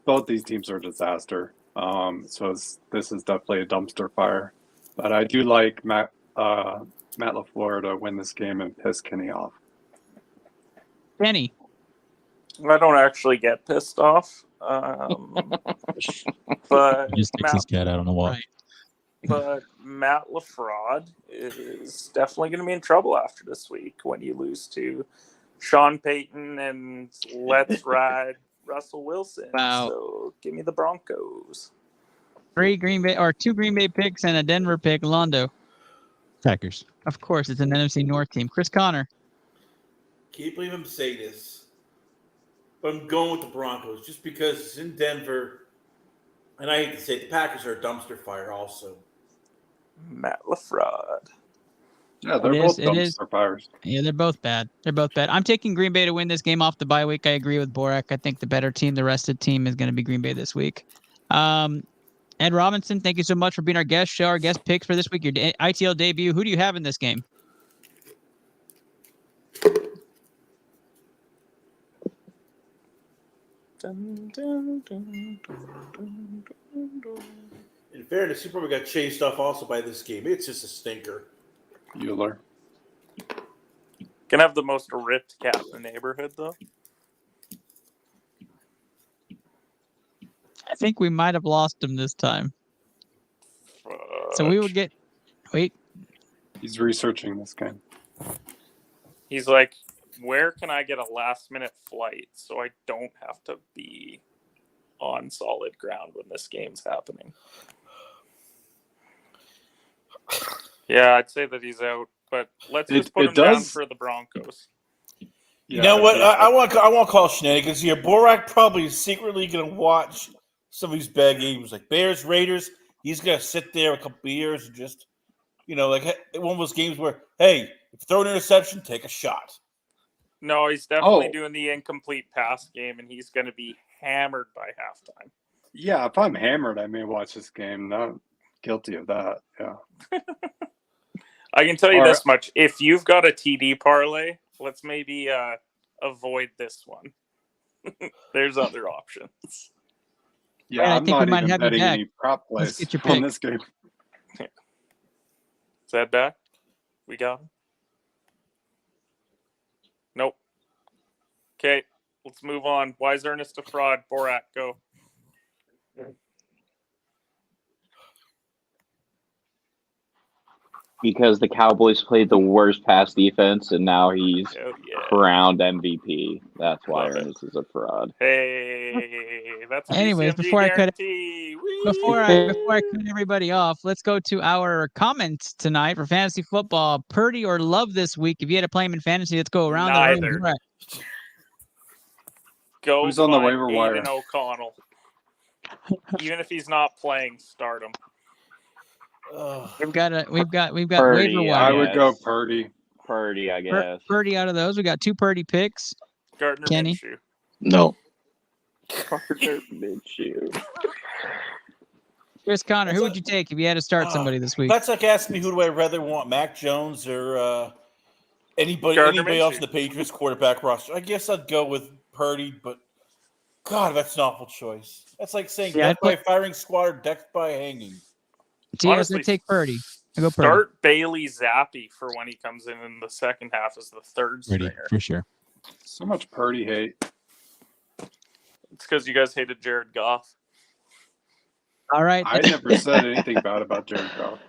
Both these teams are a disaster. So this is definitely a dumpster fire. But I do like Matt LaFleur to win this game and piss Kenny off. Kenny. I don't actually get pissed off. But He just sticks his cat out on the wall. Right. But Matt LaFraud is definitely going to be in trouble after this week when you lose to Sean Payton and let's ride Russell Wilson. Wow. So give me the Broncos. Two Green Bay picks and a Denver pick. Londo. Packers. Of course, it's an NFC North team. Chris Connor. Can't believe I'm saying this, but I'm going with the Broncos just because it's in Denver. And I hate to say it, the Packers are a dumpster fire also. Matt LaFraud. Yeah, they're both dumpster fires. Yeah, they're both bad. I'm taking Green Bay to win this game off the bye week. I agree with Borak. I think the better team, the rested team, is going to be Green Bay this week. Ed Robinson, thank you so much for being our guest. Show our guest picks for this week. Your ITL debut. Who do you have in this game? In fairness, he probably got chased off also by this game. It's just a stinker. Euler. Can have the most ripped cat in the neighborhood, though. I think we might have lost him this time. So we will get. Wait. He's researching this game. He's like, where can I get a last-minute flight so I don't have to be on solid ground when this game's happening? Yeah, I'd say that he's out, but let's just put him down for the Broncos. You know what? I want to call shenanigans here. Borak probably is secretly going to watch some of these bad games, like Bears, Raiders. He's going to sit there a couple of years and just, like one of those games where, hey, if you throw an interception, take a shot. No, he's definitely doing the incomplete pass game, and he's going to be hammered by halftime. Yeah, if I'm hammered, I may watch this game. Not guilty of that. Yeah. I can tell you this much. If you've got a TD parlay, let's maybe avoid this one. There's other options. Yeah, I I'm think not we might even have you betting back. any prop Let's plays get your on pick. this game. Yeah. Is that back? We got him? Nope. Okay, let's move on. Why is Ernest a fraud? Borak, go. Because the Cowboys played the worst pass defense, and now he's Oh, yeah. crowned MVP. That's why Love it. Ernest is a fraud. Hey, that's a Anyways, BCMG before I cut guarantee. everybody off, let's go to our comments tonight for fantasy football. Purdy or Love this week? If you had to play him in fantasy, let's go around the Neither. room. Right. Go Who's on the find waiver wire? Aiden O'Connell. Even if he's not playing, start him. We've got Purdy, waiver wire. I would go Purdy. Purdy, I guess. Purdy out of those. We got 2 Purdy picks. Gardner Kenny? Minshew. No. Gardner Minshew. Chris Connor, who would you take if you had to start somebody this week? That's like asking me who do I rather want, Mac Jones or anybody Gardner else Minshew. in the Patriots quarterback roster. I guess I'd go with Purdy, but God, that's an awful choice. That's like saying death by firing squad or death by hanging. Honestly, I take Purdy. I go Purdy. Start Bailey Zappi for when he comes in the second half as the third Ready, stringer. for sure. So much Purdy hate. It's because you guys hated Jared Goff. All right. I never said anything bad about Jared Goff.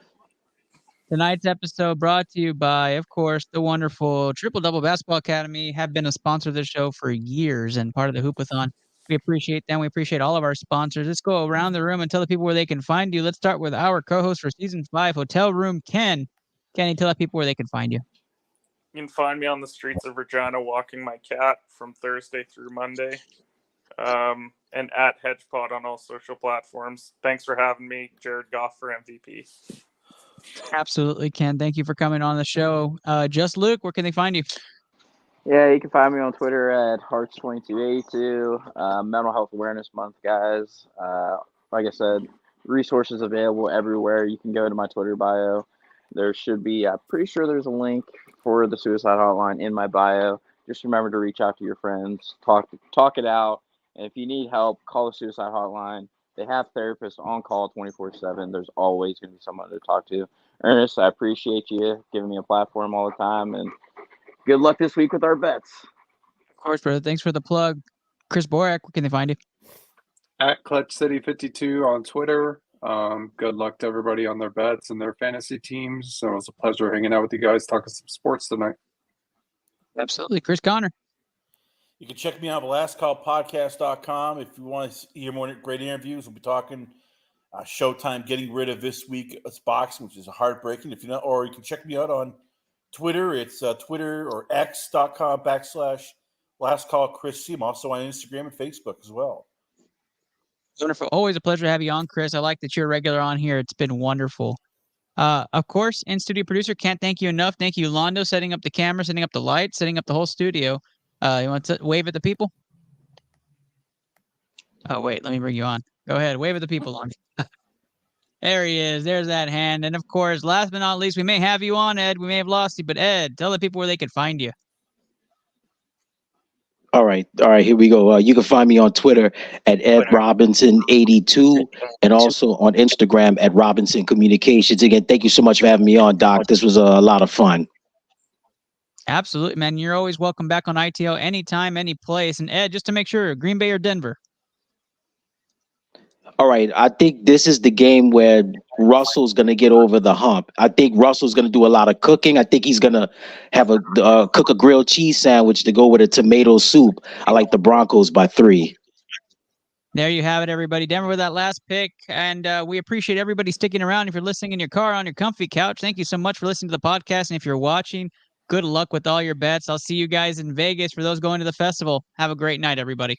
Tonight's episode brought to you by, of course, the wonderful Triple Double Basketball Academy. Have been a sponsor of the show for years and part of the Hoopathon. We appreciate them. We appreciate all of our sponsors. Let's go around the room and tell the people where they can find you. Let's start with our co-host for season 5, Hotel Room Ken. Kenny, tell the people where they can find you. You can find me on the streets of Regina walking my cat from Thursday through Monday. And at HedgePod on all social platforms. Thanks for having me, Jared Goff for MVP. Absolutely, Ken. Thank you for coming on the show. Just Luke, where can they find you? Yeah, you can find me on Twitter at Hearts2282. Mental Health Awareness Month, guys. Like I said, resources available everywhere. You can go to my Twitter bio. There should be, I'm pretty sure there's a link for the suicide hotline in my bio. Just remember to reach out to your friends, talk it out. And if you need help, call the suicide hotline. They have therapists on call 24/7. There's always going to be someone to talk to. Ernest, I appreciate you giving me a platform all the time, and good luck this week with our bets. Of course, brother. Thanks for the plug. Chris Borak, where can they find you? At Clutch City 52 on Twitter. Good luck to everybody on their bets and their fantasy teams. So it was a pleasure hanging out with you guys, talking some sports tonight. Absolutely. Chris Connor. You can check me out at lastcallpodcast.com if you want to hear more great interviews. We'll be talking Showtime getting rid of this week's boxing, which is heartbreaking. If you know, or you can check me out on Twitter. It's Twitter or x.com/lastcallchris. I'm also on Instagram and Facebook as well. Wonderful. Always a pleasure to have you on, Chris. I like that you're a regular on here. It's been wonderful. Of course, in-studio producer, can't thank you enough. Thank you, Londo, setting up the camera, setting up the lights, setting up the whole studio. You want to wave at the people? Oh, wait. Let me bring you on. Go ahead. Wave at the people, Londo. There he is. There's that hand. And, of course, last but not least, we may have you on, Ed. We may have lost you. But, Ed, tell the people where they can find you. All right, here we go. You can find me on Twitter at EdRobinson82 and also on Instagram at Robinson Communications. Again, thank you so much for having me on, Doc. This was a lot of fun. Absolutely, man. You're always welcome back on ITL anytime, any place. And, Ed, just to make sure, Green Bay or Denver? All right, I think this is the game where Russell's going to get over the hump. I think Russell's going to do a lot of cooking. I think he's going to have cook a grilled cheese sandwich to go with a tomato soup. I like the Broncos by 3. There you have it, everybody. Denver with that last pick. And we appreciate everybody sticking around. If you're listening in your car, on your comfy couch, thank you so much for listening to the podcast. And if you're watching, good luck with all your bets. I'll see you guys in Vegas for those going to the festival. Have a great night, everybody.